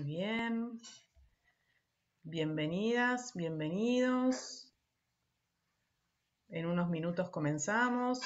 Muy bien. Bienvenidas, bienvenidos. En unos minutos comenzamos.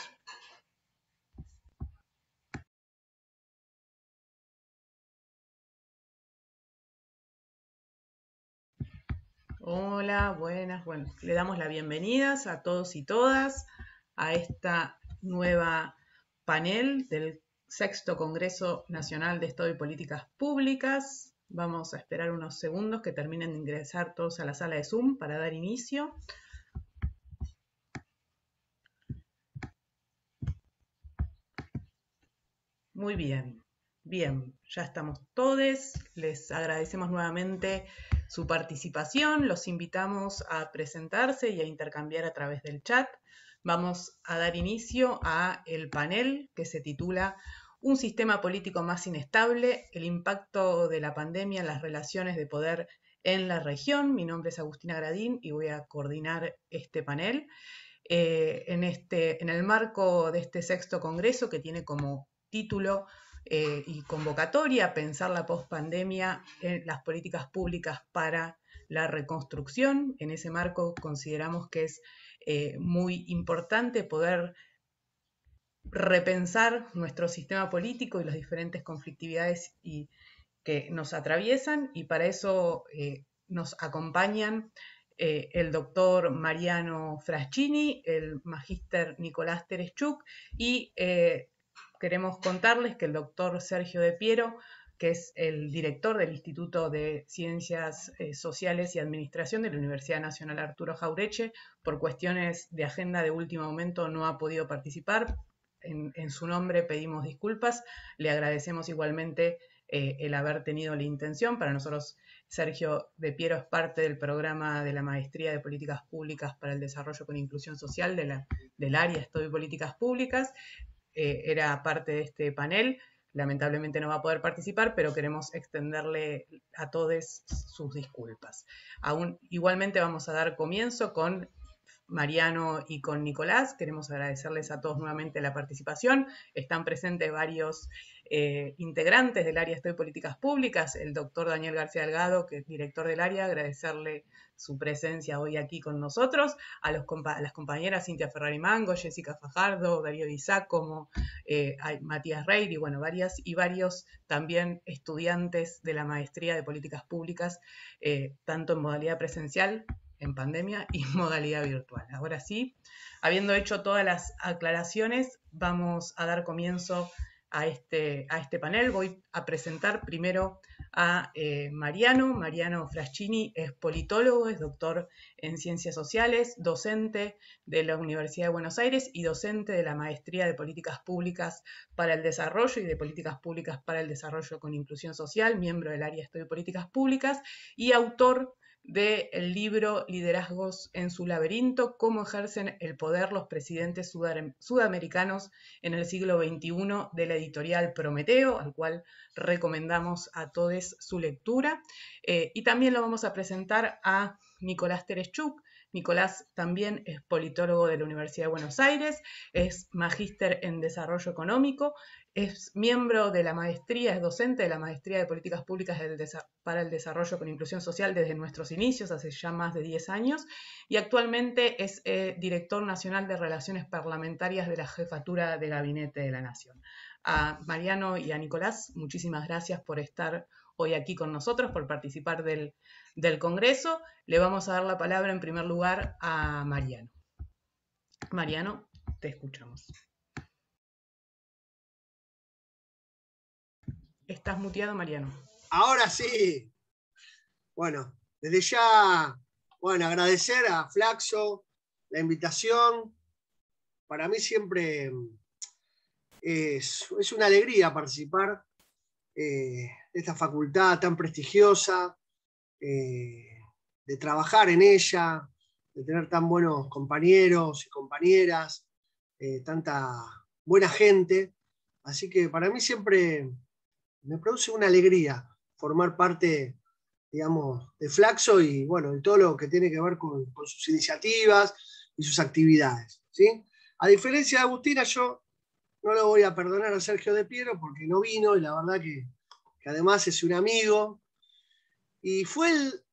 Hola, buenas. Bueno, le damos las bienvenidas a todos y todas a esta nueva panel del Sexto Congreso Nacional de Estado y Políticas Públicas. Vamos a esperar unos segundos que terminen de ingresar todos a la sala de Zoom para dar inicio. Muy bien, bien, ya estamos todos. Les agradecemos nuevamente su participación. Los invitamos a presentarse y a intercambiar a través del chat. Vamos a dar inicio a el panel que se titula Un sistema político más inestable, el impacto de la pandemia en las relaciones de poder en la región. Mi nombre es Agustina Gradín y voy a coordinar este panel. En el marco de este sexto congreso, que tiene como título y convocatoria pensar la pospandemia en las políticas públicas para la reconstrucción. En ese marco consideramos que es muy importante poder repensar nuestro sistema político y las diferentes conflictividades que nos atraviesan, y para eso nos acompañan el doctor Mariano Fraschini, el magíster Nicolás Tereshchuk, y queremos contarles que el doctor Sergio De Piero, que es el director del Instituto de Ciencias Sociales y Administración de la Universidad Nacional Arturo Jauretche, por cuestiones de agenda de último momento no ha podido participar. En su nombre pedimos disculpas. Le agradecemos igualmente el haber tenido la intención. Para nosotros, Sergio De Piero es parte del programa de la Maestría de Políticas Públicas para el Desarrollo con Inclusión Social del área Estudio y Políticas Públicas. Era parte de este panel. Lamentablemente no va a poder participar, pero queremos extenderle a todos sus disculpas. Igualmente vamos a dar comienzo con Mariano y con Nicolás. Queremos agradecerles a todos nuevamente la participación. Están presentes varios integrantes del área Estudio y Políticas Públicas, el doctor Daniel García Delgado, que es director del área, agradecerle su presencia hoy aquí con nosotros, a las compañeras Cintia Ferrari Mango, Jessica Fajardo, Darío Di Giacomo, Matías Reir, y bueno, varios también estudiantes de la Maestría de Políticas Públicas, tanto en modalidad presencial en pandemia y modalidad virtual. Ahora sí, habiendo hecho todas las aclaraciones, vamos a dar comienzo a este panel. Voy a presentar primero a Mariano Fraschini. Es politólogo, es doctor en Ciencias Sociales, docente de la Universidad de Buenos Aires y docente de la Maestría de Políticas Públicas para el Desarrollo y de Políticas Públicas para el Desarrollo con Inclusión Social, miembro del área de Estudio de Políticas Públicas y autor del libro Liderazgos en su laberinto, cómo ejercen el poder los presidentes sudamericanos en el siglo XXI, de la editorial Prometeo, al cual recomendamos a todos su lectura. Y también lo vamos a presentar a Nicolás Tereshchuk. Nicolás también es politólogo de la Universidad de Buenos Aires, es magíster en Desarrollo Económico, es miembro de la maestría, es docente de la Maestría de Políticas Públicas para el Desarrollo con Inclusión Social desde nuestros inicios, hace ya más de 10 años, y actualmente es director nacional de Relaciones Parlamentarias de la Jefatura de Gabinete de la Nación. A Mariano y a Nicolás, muchísimas gracias por estar hoy aquí con nosotros, por participar del Congreso. Le vamos a dar la palabra en primer lugar a Mariano. Mariano, te escuchamos. Estás muteado, Mariano. Ahora sí. Bueno, desde ya, agradecer a Flaxo la invitación. Para mí siempre es una alegría participar de esta facultad tan prestigiosa, de trabajar en ella, de tener tan buenos compañeros y compañeras, tanta buena gente. Así que para mí siempre me produce una alegría formar parte, digamos, de Flaxo y de todo lo que tiene que ver con sus iniciativas y sus actividades, ¿sí? A diferencia de Agustina, yo no lo voy a perdonar a Sergio De Piero porque no vino, y la verdad que además es un amigo y fue el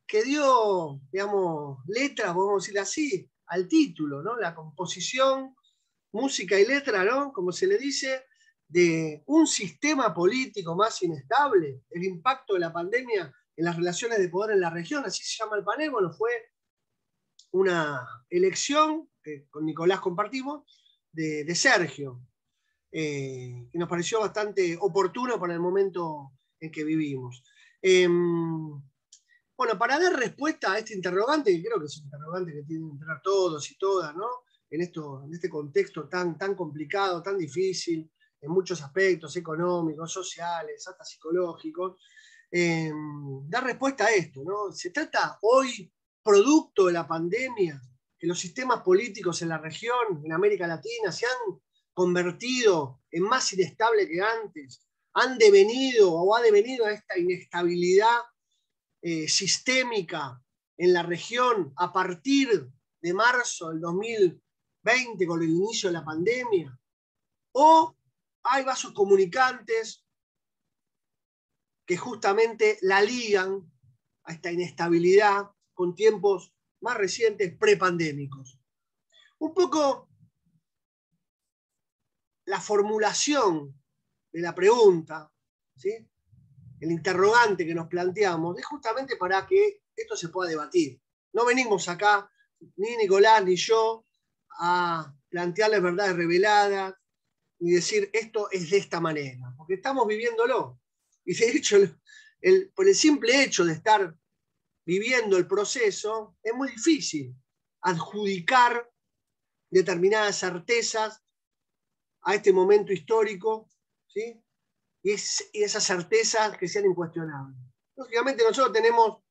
que dio, digamos, letra, podemos decir así, al título, ¿no? La composición, música y letra, ¿no? Como se le dice, de un sistema político más inestable, el impacto de la pandemia en las relaciones de poder en la región, así se llama el panel. Bueno, fue una elección que con Nicolás compartimos, de Sergio, que nos pareció bastante oportuno para el momento en que vivimos. Bueno, para dar respuesta a este interrogante, que creo que es un interrogante que tienen que entrar todos y todas, ¿no? En este contexto tan complicado, tan difícil, en muchos aspectos económicos, sociales, hasta psicológicos, dar respuesta a esto, ¿no? Se trata hoy, producto de la pandemia, que los sistemas políticos en la región, en América Latina, se han convertido en más inestable que antes, han devenido o ha devenido a esta inestabilidad sistémica en la región a partir de marzo del 2020 con el inicio de la pandemia, o hay vasos comunicantes que justamente la ligan a esta inestabilidad con tiempos más recientes prepandémicos. Un poco la formulación de la pregunta, ¿sí? El interrogante que nos planteamos es justamente para que esto se pueda debatir. No venimos acá, ni Nicolás ni yo, a plantearles verdades reveladas, ni decir esto es de esta manera, porque estamos viviéndolo. Y de hecho, por el simple hecho de estar viviendo el proceso, es muy difícil adjudicar determinadas certezas a este momento histórico, ¿sí? Y esas certezas que sean incuestionables. Lógicamente nosotros tenemos,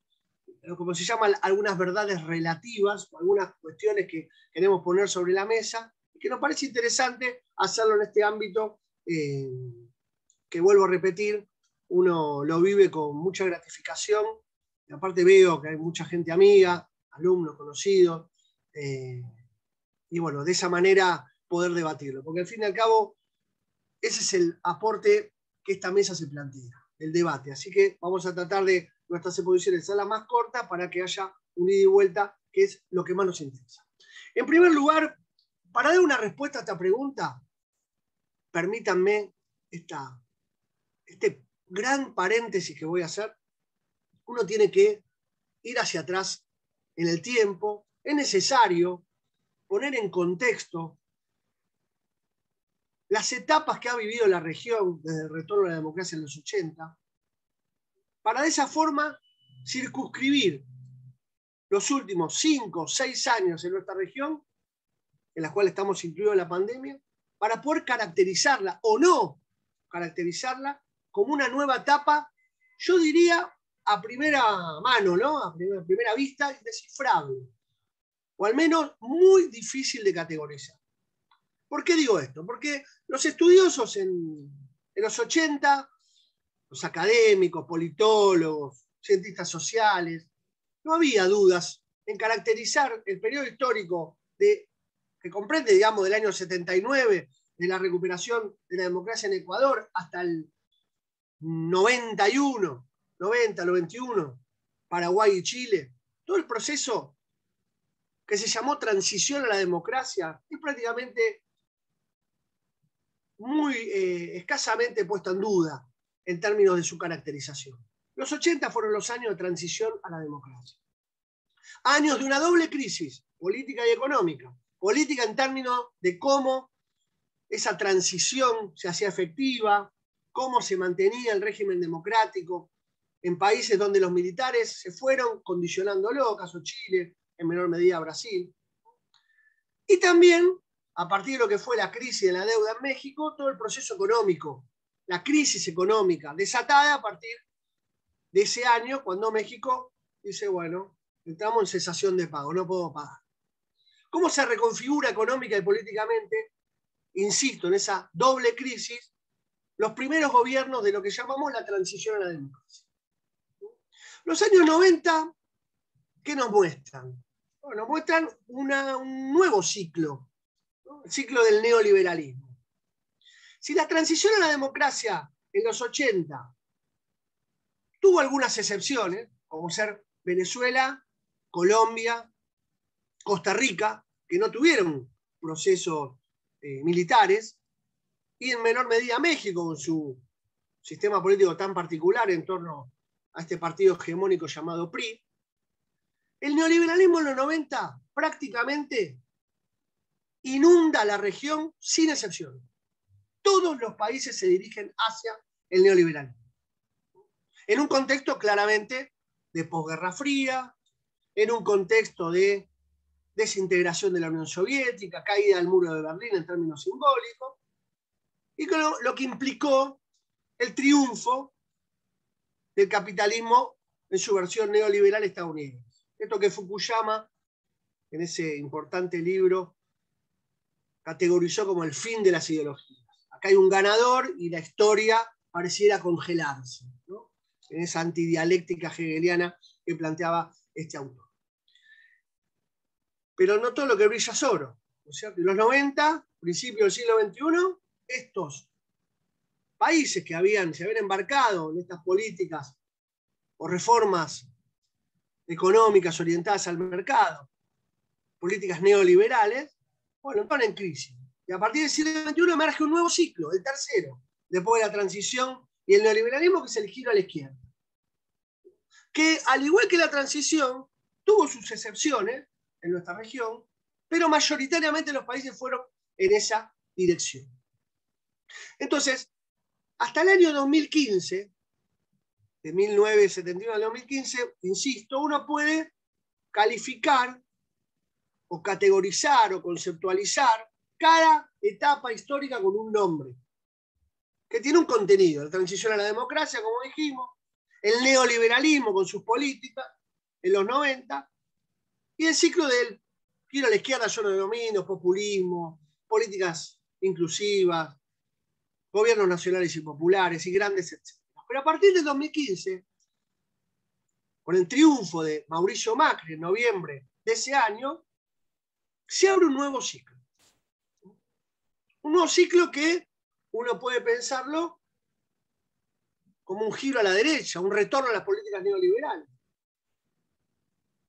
como se llaman, algunas verdades relativas, o algunas cuestiones que queremos poner sobre la mesa, y que nos parece interesante hacerlo en este ámbito, que vuelvo a repetir, uno lo vive con mucha gratificación, y aparte veo que hay mucha gente amiga, alumnos, conocidos, y bueno, de esa manera poder debatirlo, porque al fin y al cabo ese es el aporte que esta mesa se plantea, el debate. Así que vamos a tratar de nuestras exposiciones hacerlas más cortas para que haya un ida y vuelta, que es lo que más nos interesa. En primer lugar, para dar una respuesta a esta pregunta, permítanme este gran paréntesis que voy a hacer. Uno tiene que ir hacia atrás en el tiempo. Es necesario poner en contexto las etapas que ha vivido la región desde el retorno a la democracia en los 80, para de esa forma circunscribir los últimos 5 o 6 años en nuestra región, en las cuales estamos incluidos en la pandemia, para poder caracterizarla o no caracterizarla como una nueva etapa, yo diría a primera mano, ¿no? A primera vista, indescifrable, o al menos muy difícil de categorizar. ¿Por qué digo esto? Porque los estudiosos en los 80, los académicos, politólogos, cientistas sociales, no había dudas en caracterizar el periodo histórico que comprende, digamos, del año 79, de la recuperación de la democracia en Ecuador, hasta el 91, 90, 91, Paraguay y Chile. Todo el proceso que se llamó transición a la democracia es prácticamente muy escasamente puesto en duda en términos de su caracterización. Los 80 fueron los años de transición a la democracia. Años de una doble crisis, política y económica. Política en términos de cómo esa transición se hacía efectiva, cómo se mantenía el régimen democrático en países donde los militares se fueron condicionándolo, caso Chile, en menor medida Brasil. Y también, a partir de lo que fue la crisis de la deuda en México, todo el proceso económico, la crisis económica desatada a partir de ese año, cuando México dice, bueno, entramos en cesación de pago, no puedo pagar. ¿Cómo se reconfigura económica y políticamente? Insisto, en esa doble crisis, los primeros gobiernos de lo que llamamos la transición a la democracia. Los años 90, ¿qué nos muestran? Bueno, nos muestran un nuevo ciclo, ¿no? El ciclo del neoliberalismo. Si la transición a la democracia en los 80 Tuvo algunas excepciones, como ser Venezuela, Colombia, Costa Rica, que no tuvieron procesos militares, y en menor medida México, con su sistema político tan particular en torno a este partido hegemónico llamado PRI. El neoliberalismo en los 90 prácticamente inunda la región sin excepción. Todos los países se dirigen hacia el neoliberalismo. En un contexto claramente de posguerra fría, en un contexto de desintegración de la Unión Soviética, caída del muro de Berlín en términos simbólicos, y lo que implicó el triunfo del capitalismo en su versión neoliberal estadounidense. Esto que Fukuyama, en ese importante libro, categorizó como el fin de las ideologías. Acá hay un ganador y la historia pareciera congelarse, ¿no? En esa antidialéctica hegeliana que planteaba este autor. Pero no todo lo que brilla es oro, ¿no es cierto? En los 90, principios del siglo XXI, estos países que se habían embarcado en estas políticas o reformas económicas orientadas al mercado, políticas neoliberales, bueno, están en crisis. Y a partir del siglo XXI emerge un nuevo ciclo, el tercero, después de la transición y el neoliberalismo, que es el giro a la izquierda. Que, al igual que la transición, tuvo sus excepciones en nuestra región, pero mayoritariamente los países fueron en esa dirección. Entonces, hasta el año 2015, de 1971 al 2015, insisto, uno puede calificar o categorizar o conceptualizar cada etapa histórica con un nombre, que tiene un contenido: la transición a la democracia, como dijimos, el neoliberalismo con sus políticas en los 90, y el ciclo del giro a la izquierda, yo lo denomino populismo, políticas inclusivas, gobiernos nacionales y populares y grandes, etc. Pero a partir del 2015, con el triunfo de Mauricio Macri en noviembre de ese año, se abre un nuevo ciclo. Un nuevo ciclo que uno puede pensarlo como un giro a la derecha, un retorno a las políticas neoliberales.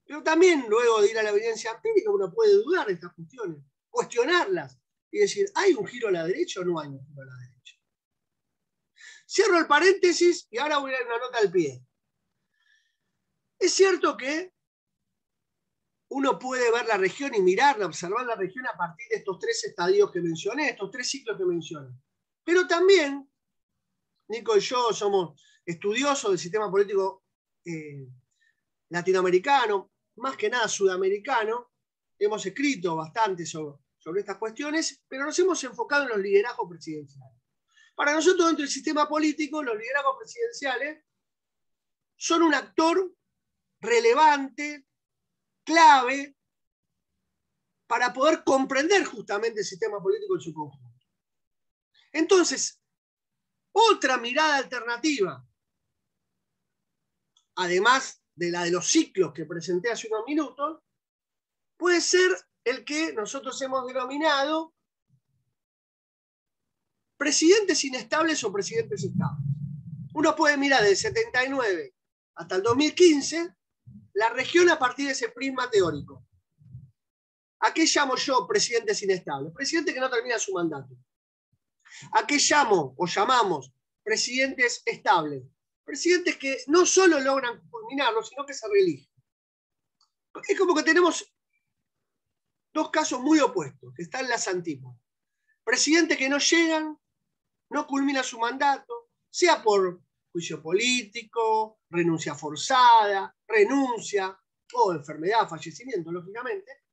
Pero también, luego de ir a la evidencia empírica, uno puede dudar de estas cuestiones, cuestionarlas y decir, ¿hay un giro a la derecha o no hay un giro a la derecha? Cierro el paréntesis y ahora voy a dar una nota al pie. Es cierto que uno puede ver la región y mirarla, observar la región a partir de estos tres estadios que mencioné, estos tres ciclos que mencioné. Pero también, Nico y yo somos estudiosos del sistema político latinoamericano, más que nada sudamericano. Hemos escrito bastante sobre estas cuestiones, pero nos hemos enfocado en los liderazgos presidenciales. Para nosotros, dentro del sistema político, los liderazgos presidenciales son un actor relevante, clave, para poder comprender justamente el sistema político en su conjunto. Entonces, otra mirada alternativa, además de la de los ciclos que presenté hace unos minutos, puede ser el que nosotros hemos denominado presidentes inestables o presidentes estables. Uno puede mirar del 79 hasta el 2015 la región a partir de ese prisma teórico. ¿A qué llamo yo presidentes inestables? Presidentes que no terminan su mandato. ¿A qué llamo o llamamos presidentes estables? Presidentes que no solo logran culminarlo, sino que se reeligen. Es como que tenemos dos casos muy opuestos, que están en las antípodas. Presidentes que no llegan, no culminan su mandato, sea por juicio político, renuncia forzada, renuncia o enfermedad, fallecimiento, lógicamente.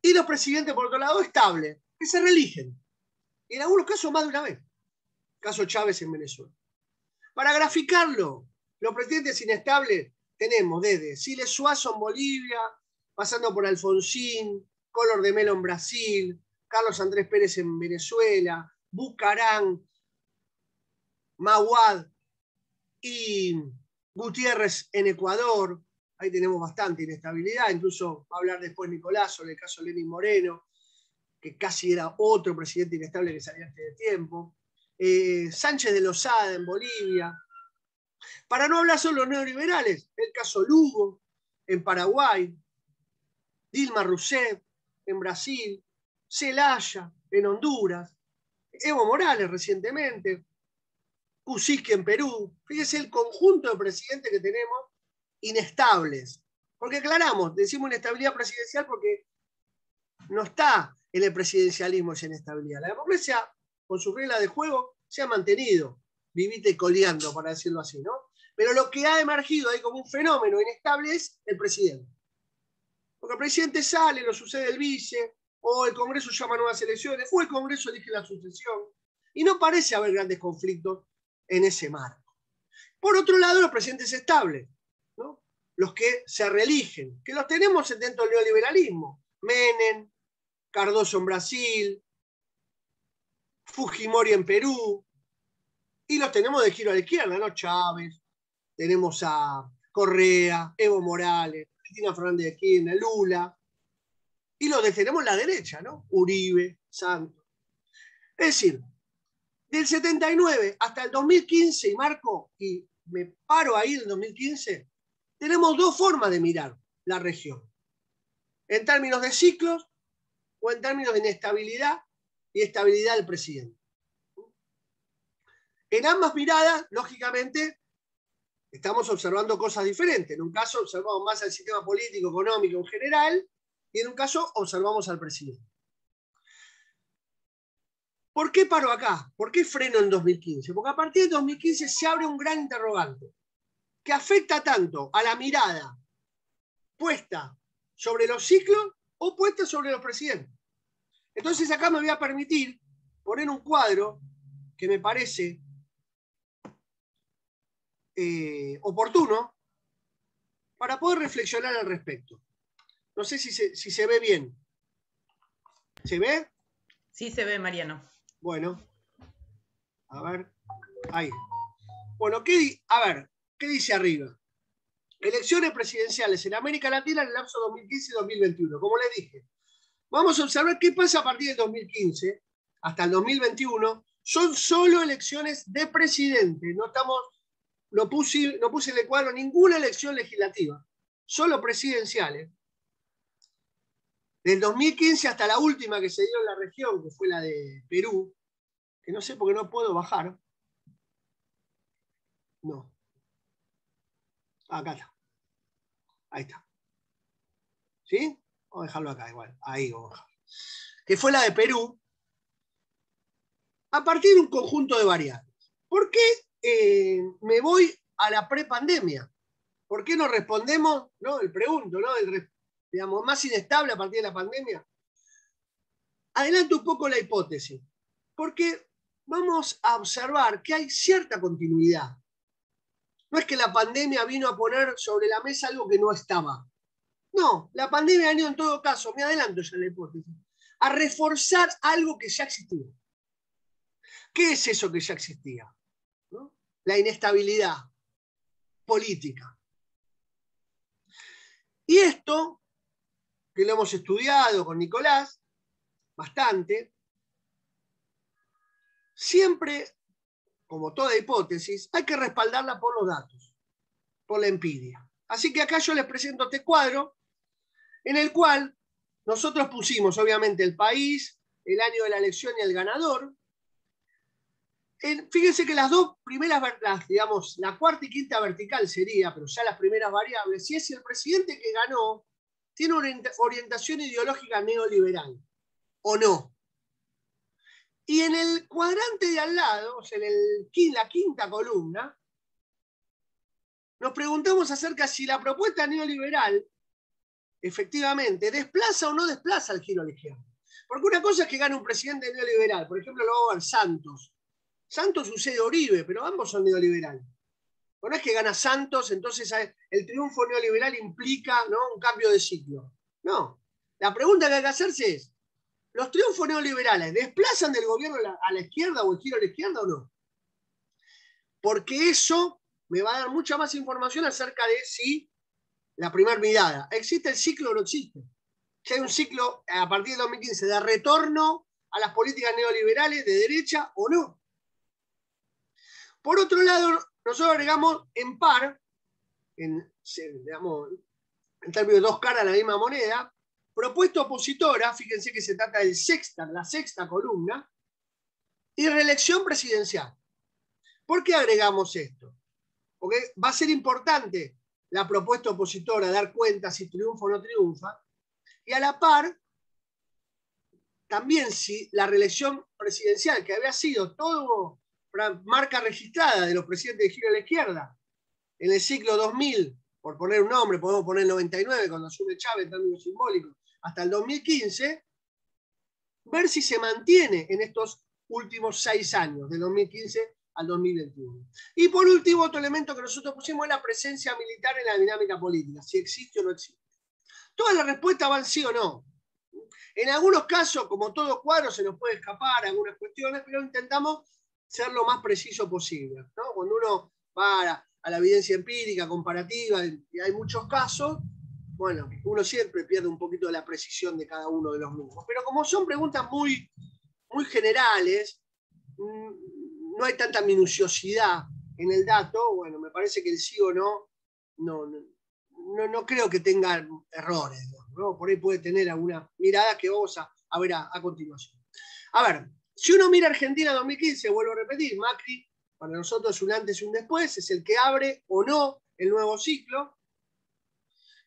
Y los presidentes, por otro lado, estables, que se reeligen. Y en algunos casos más de una vez. Caso Chávez en Venezuela. Para graficarlo, los presidentes inestables tenemos desde Siles Suazo en Bolivia, pasando por Alfonsín, Collor de Mello en Brasil, Carlos Andrés Pérez en Venezuela, Bucarán, Mahuad y Gutiérrez en Ecuador. Ahí tenemos bastante inestabilidad, incluso va a hablar después Nicolás sobre el caso Lenín Moreno, que casi era otro presidente inestable que salía antes de tiempo. Sánchez de Lozada en Bolivia, Para no hablar solo de los neoliberales, el caso Lugo en Paraguay, Dilma Rousseff en Brasil, Zelaya en Honduras, Evo Morales recientemente, Kuczynski en Perú. Fíjese el conjunto de presidentes que tenemos inestables. Porque aclaramos, decimos inestabilidad presidencial porque no está en el presidencialismo esa inestabilidad. La democracia, con sus reglas de juego, se ha mantenido vivite y coleando, para decirlo así, ¿no? Pero lo que ha emergido ahí como un fenómeno inestable es el presidente. Porque el presidente sale, lo sucede el vice, o el Congreso llama nuevas elecciones, o el Congreso elige la sucesión. Y no parece haber grandes conflictos en ese marco. Por otro lado, los presidentes estables, ¿no? Los que se reeligen, que los tenemos dentro del neoliberalismo. Menem, Cardoso en Brasil, Fujimori en Perú, y los tenemos de giro a la izquierda, ¿no? Chávez, tenemos a Correa, Evo Morales, Cristina Fernández de Kirchner, Lula, y los tenemos la derecha, ¿no? Uribe, Santos. Es decir, del 79 hasta el 2015, y marco, y me paro ahí en el 2015, tenemos dos formas de mirar la región. En términos de ciclos o en términos de inestabilidad y estabilidad del presidente. En ambas miradas, lógicamente, estamos observando cosas diferentes. En un caso observamos más al sistema político, económico en general, y en un caso observamos al presidente. ¿Por qué paro acá? ¿Por qué freno en 2015? Porque a partir de 2015 se abre un gran interrogante que afecta tanto a la mirada puesta sobre los ciclos o puesta sobre los presidentes. Entonces acá me voy a permitir poner un cuadro que me parece oportuno para poder reflexionar al respecto. No sé si se ve bien. ¿Se ve? Sí se ve, Mariano. Bueno. A ver. Ahí. Bueno, ¿qué dice arriba? Elecciones presidenciales en América Latina en el lapso 2015 y 2021. Como les dije, vamos a observar qué pasa a partir del 2015 hasta el 2021. Son solo elecciones de presidente. No puse en el cuadro ninguna elección legislativa, solo presidenciales. Del 2015 hasta la última que se dio en la región, que fue la de Perú, que no sé por qué no puedo bajar. No. Acá está. Ahí está. ¿Sí? Vamos a dejarlo acá igual. Ahí vamos a dejarlo. Que fue la de Perú, a partir de un conjunto de variables. ¿Por qué me voy a la prepandemia? ¿Por qué no respondemos, ¿no? El pregunto, ¿no? Digamos, más inestable a partir de la pandemia. Adelanto un poco la hipótesis, porque vamos a observar que hay cierta continuidad. No es que la pandemia vino a poner sobre la mesa algo que no estaba. No, la pandemia ha venido en todo caso, me adelanto ya en la hipótesis, a reforzar algo que ya existía. ¿Qué es eso que ya existía? ¿No? La inestabilidad política. Y esto, que lo hemos estudiado con Nicolás bastante, siempre, como toda hipótesis, hay que respaldarla por los datos, por la empiria. Así que acá yo les presento este cuadro en el cual nosotros pusimos, obviamente, el país, el año de la elección y el ganador. Fíjense que las dos primeras, digamos, la cuarta y quinta vertical sería, pero ya las primeras variables, si es el presidente que ganó tiene una orientación ideológica neoliberal o no. Y en el cuadrante de al lado, o sea, en la quinta columna, nos preguntamos acerca de si la propuesta neoliberal efectivamente desplaza o no desplaza el giro a la izquierda. Porque una cosa es que gane un presidente neoliberal, por ejemplo, lo vamos a ver Santos. Santos sucede a Uribe, pero ambos son neoliberales. No es que gana Santos, entonces el triunfo neoliberal implica, ¿no?, un cambio de ciclo. No. La pregunta que hay que hacerse es, ¿los triunfos neoliberales desplazan del gobierno a la izquierda o el giro a la izquierda o no? Porque eso me va a dar mucha más información acerca de si la primera mirada, ¿existe el ciclo o no existe? Si hay un ciclo a partir de 2015 de retorno a las políticas neoliberales de derecha o no. Por otro lado, nosotros agregamos en par, digamos, en términos de dos caras de la misma moneda, propuesta opositora, fíjense que se trata de la sexta columna, y reelección presidencial. ¿Por qué agregamos esto? Porque va a ser importante la propuesta opositora dar cuenta si triunfa o no triunfa, y a la par, también si la reelección presidencial, que había sido todo marca registrada de los presidentes de giro a la izquierda, en el ciclo 2000, por poner un nombre, podemos poner el 99 cuando asume Chávez en términos simbólicos, hasta el 2015, ver si se mantiene en estos últimos 6 años, del 2015 al 2021. Y por último, otro elemento que nosotros pusimos es la presencia militar en la dinámica política, si existe o no existe. Todas las respuestas van sí o no. En algunos casos, como todo cuadro, se nos puede escapar algunas cuestiones, pero intentamos ser lo más preciso posible, ¿no? Cuando uno va a la evidencia empírica, comparativa, y hay muchos casos, bueno, uno siempre pierde un poquito de la precisión de cada uno de los mismos. Pero como son preguntas muy, muy generales, no hay tanta minuciosidad en el dato, bueno, me parece que el sí o no no creo que tenga errores, ¿no? Por ahí puede tener alguna mirada que vamos a ver a continuación. A ver, si uno mira Argentina 2015, vuelvo a repetir, Macri para nosotros es un antes y un después, es el que abre o no el nuevo ciclo.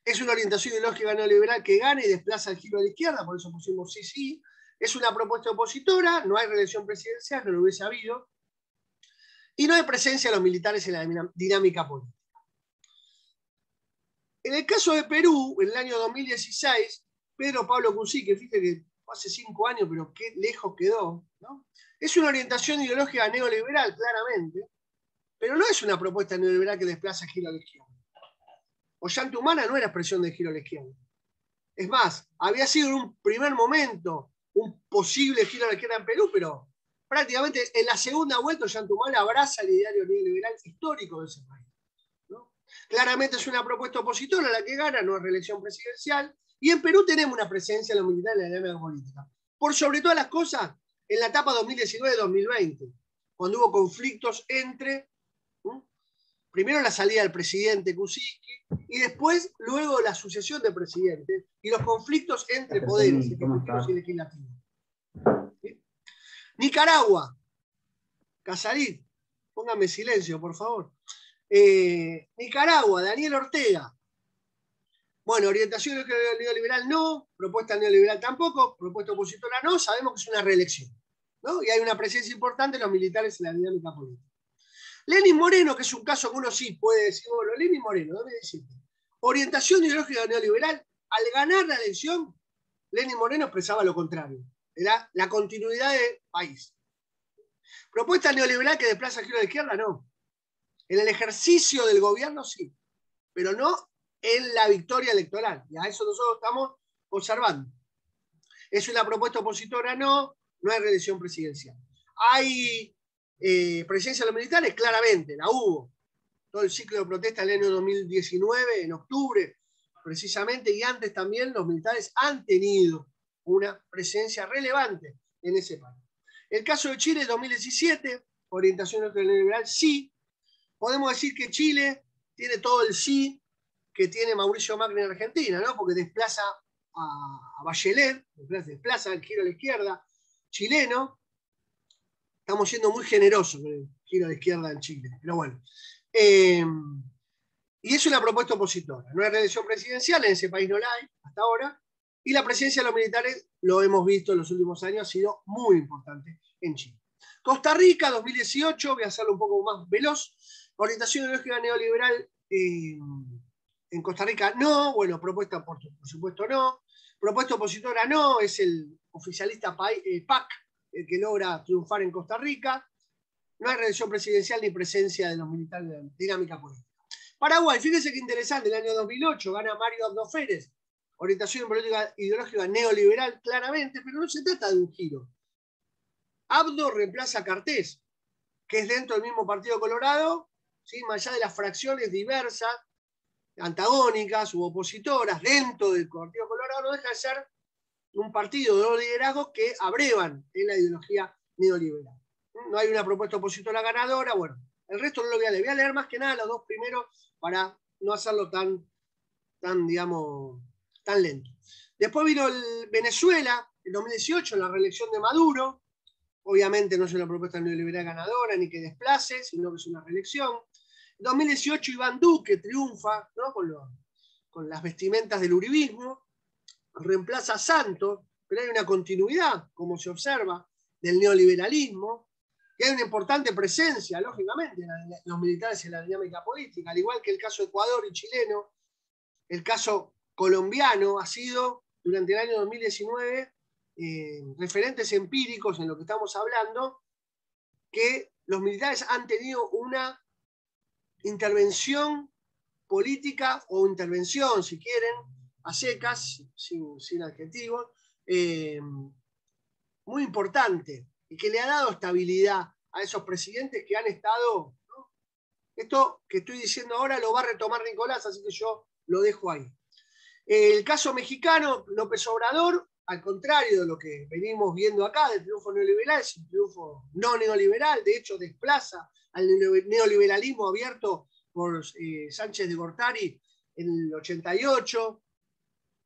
Es una orientación ideológica neoliberal que gana y desplaza el giro a la izquierda, por eso pusimos sí. Es una propuesta opositora, no hay reelección presidencial, no lo hubiese habido. Y no hay presencia de los militares en la dinámica política. En el caso de Perú, en el año 2016, Pedro Pablo Kuczynski, que fíjate que hace 5 años, pero qué lejos quedó, ¿no? Es una orientación ideológica neoliberal, claramente, pero no es una propuesta neoliberal que desplaza el giro a la izquierda. Ollanta Humala no era expresión de giro a la izquierda. Es más, había sido en un primer momento un posible giro a la izquierda en Perú, pero prácticamente en la segunda vuelta Ollanta Humala abraza el ideario neoliberal histórico de ese país, ¿no? Claramente es una propuesta opositora la que gana, no es reelección presidencial, y en Perú tenemos una presencia de los militares en la dinámica política. Por sobre todas las cosas, en la etapa 2019-2020, cuando hubo conflictos entre, primero la salida del presidente Kuczynski, y después, luego la sucesión de presidentes y los conflictos entre poderes ejecutivos y legislativos. ¿Sí? Nicaragua, Casarit, póngame silencio, por favor. Nicaragua, Daniel Ortega. Bueno, orientación neoliberal no, propuesta neoliberal tampoco, propuesta opositora no, sabemos que es una reelección, ¿no? Y hay una presencia importante de los militares en la dinámica política. Lenín Moreno, que es un caso que uno sí puede decir, bueno, Lenín Moreno, déjame decirte, orientación ideológica neoliberal, al ganar la elección, Lenín Moreno expresaba lo contrario, era la continuidad del país. Propuesta neoliberal que desplaza el giro a la izquierda, no. En el ejercicio del gobierno, sí, pero no en la victoria electoral. Y a eso nosotros estamos observando. ¿Es una propuesta opositora? No hay reelección presidencial. ¿Hay presencia de los militares? Claramente, la hubo. Todo el ciclo de protesta del año 2019, en octubre, precisamente, y antes también, los militares han tenido una presencia relevante en ese país. El caso de Chile, 2017, orientación neoliberal, sí. Podemos decir que Chile tiene todo el sí que tiene Mauricio Macri en Argentina, ¿no? Porque desplaza a Bachelet, desplaza el giro a la izquierda chileno. Estamos siendo muy generosos con el giro a la izquierda en Chile, pero bueno. Y es una propuesta opositora. No hay reelección presidencial, en ese país no la hay hasta ahora, y la presencia de los militares, lo hemos visto en los últimos años, ha sido muy importante en Chile. Costa Rica, 2018, voy a hacerlo un poco más veloz. Orientación ideológica neoliberal en Costa Rica, no. Bueno, propuesta por supuesto no. Propuesta opositora no, es el oficialista PAC el que logra triunfar en Costa Rica. No hay reelección presidencial ni presencia de los militares en la dinámica política. Paraguay, fíjense qué interesante, el año 2008 gana Mario Abdo Férez, orientación política ideológica neoliberal claramente, pero no se trata de un giro. Abdo reemplaza a Cartés, que es dentro del mismo Partido Colorado, ¿sí? Más allá de las fracciones diversas, antagónicas u opositoras dentro del Partido Colorado, no deja de ser un partido de dos liderazgos que abrevan en la ideología neoliberal. No hay una propuesta opositora ganadora, bueno, El resto no lo voy a leer. Voy a leer más que nada los dos primeros para no hacerlo tan digamos, tan lento. Después vino el Venezuela, en 2018, la reelección de Maduro. Obviamente no es una propuesta neoliberal ganadora ni que desplace, sino que es una reelección. En 2018 Iván Duque triunfa, ¿no? con las vestimentas del uribismo, reemplaza a Santos, pero hay una continuidad, como se observa, del neoliberalismo, y hay una importante presencia, lógicamente, de los militares en la dinámica política, al igual que el caso Ecuador y chileno. El caso colombiano ha sido, durante el año 2019, referentes empíricos en lo que estamos hablando, que los militares han tenido una intervención política o intervención, si quieren, a secas, sin adjetivos, muy importante y que le ha dado estabilidad a esos presidentes que han estado, ¿no? Esto que estoy diciendo ahora lo va a retomar Nicolás, así que yo lo dejo ahí. El caso mexicano, López Obrador, al contrario de lo que venimos viendo acá, del triunfo neoliberal, es un triunfo no neoliberal, de hecho desplaza al neoliberalismo abierto por Sánchez de Gortari en el 88,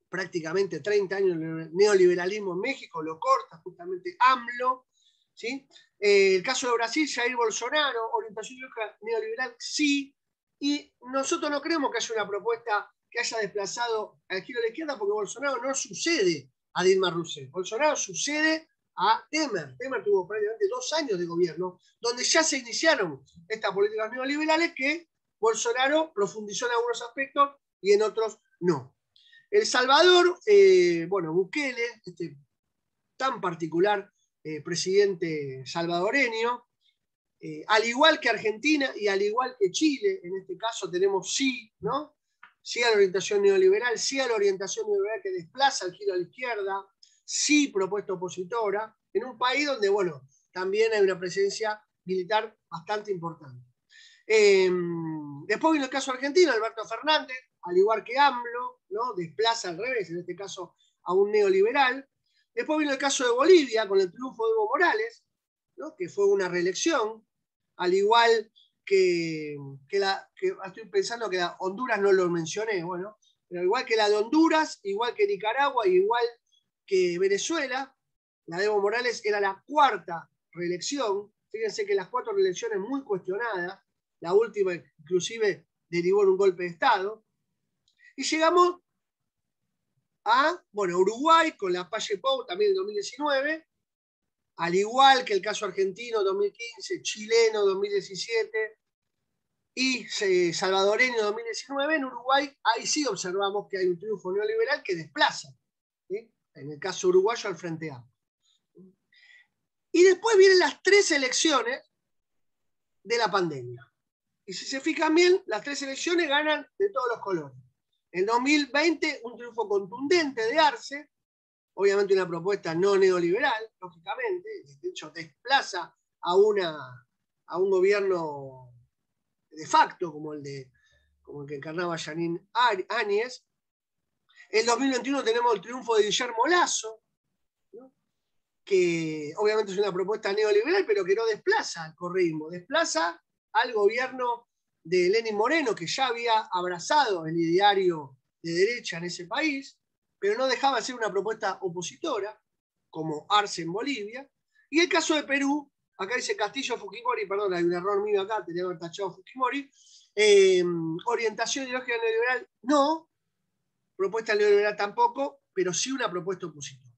prácticamente 30 años de neoliberalismo en México, lo corta justamente AMLO, ¿sí? El caso de Brasil, Jair Bolsonaro, orientación neoliberal, sí, y nosotros no creemos que haya una propuesta que haya desplazado al giro de la izquierda, porque Bolsonaro no sucede a Dilma Rousseff. Bolsonaro sucede a Temer. Temer tuvo prácticamente 2 años de gobierno, donde ya se iniciaron estas políticas neoliberales que Bolsonaro profundizó en algunos aspectos y en otros no. El Salvador, bueno, Bukele, tan particular presidente salvadoreño, al igual que Argentina y al igual que Chile, en este caso tenemos sí, ¿no? Sí a la orientación neoliberal, sí a la orientación neoliberal que desplaza el giro a la izquierda, sí propuesta opositora, en un país donde, bueno, también hay una presencia militar bastante importante. Después vino el caso argentino, Alberto Fernández, al igual que AMLO, ¿no? Desplaza al revés, en este caso a un neoliberal. Después vino el caso de Bolivia, con el triunfo de Evo Morales, ¿no? Que fue una reelección, al igual que estoy pensando que la Honduras no lo mencioné, bueno, pero igual que la de Honduras, igual que Nicaragua, igual que Venezuela, la de Evo Morales era la 4ª reelección. Fíjense que las 4 reelecciones muy cuestionadas, la última inclusive derivó en un golpe de Estado. Y llegamos a, bueno, Uruguay con la Palle Pou también en 2019, al igual que el caso argentino 2015, chileno 2017 y salvadoreño 2019, en Uruguay ahí sí observamos que hay un triunfo neoliberal que desplaza, ¿sí? En el caso uruguayo al Frente Amplio. Y después vienen las 3 elecciones de la pandemia. Y si se fijan bien, las 3 elecciones ganan de todos los colores. En 2020, un triunfo contundente de Arce, obviamente una propuesta no neoliberal, lógicamente, de hecho desplaza a un gobierno de facto como el que encarnaba Jeanine Áñez. En 2021 tenemos el triunfo de Guillermo Lasso, ¿no? Que obviamente es una propuesta neoliberal, pero que no desplaza al correísmo, desplaza al gobierno de Lenín Moreno, que ya había abrazado el ideario de derecha en ese país, pero no dejaba de ser una propuesta opositora, como Arce en Bolivia. Y el caso de Perú, acá dice Castillo Fujimori, perdón, hay un error mío acá, tenía que haber tachado Fujimori, orientación ideológica neoliberal, no, propuesta neoliberal tampoco, pero sí una propuesta opositora.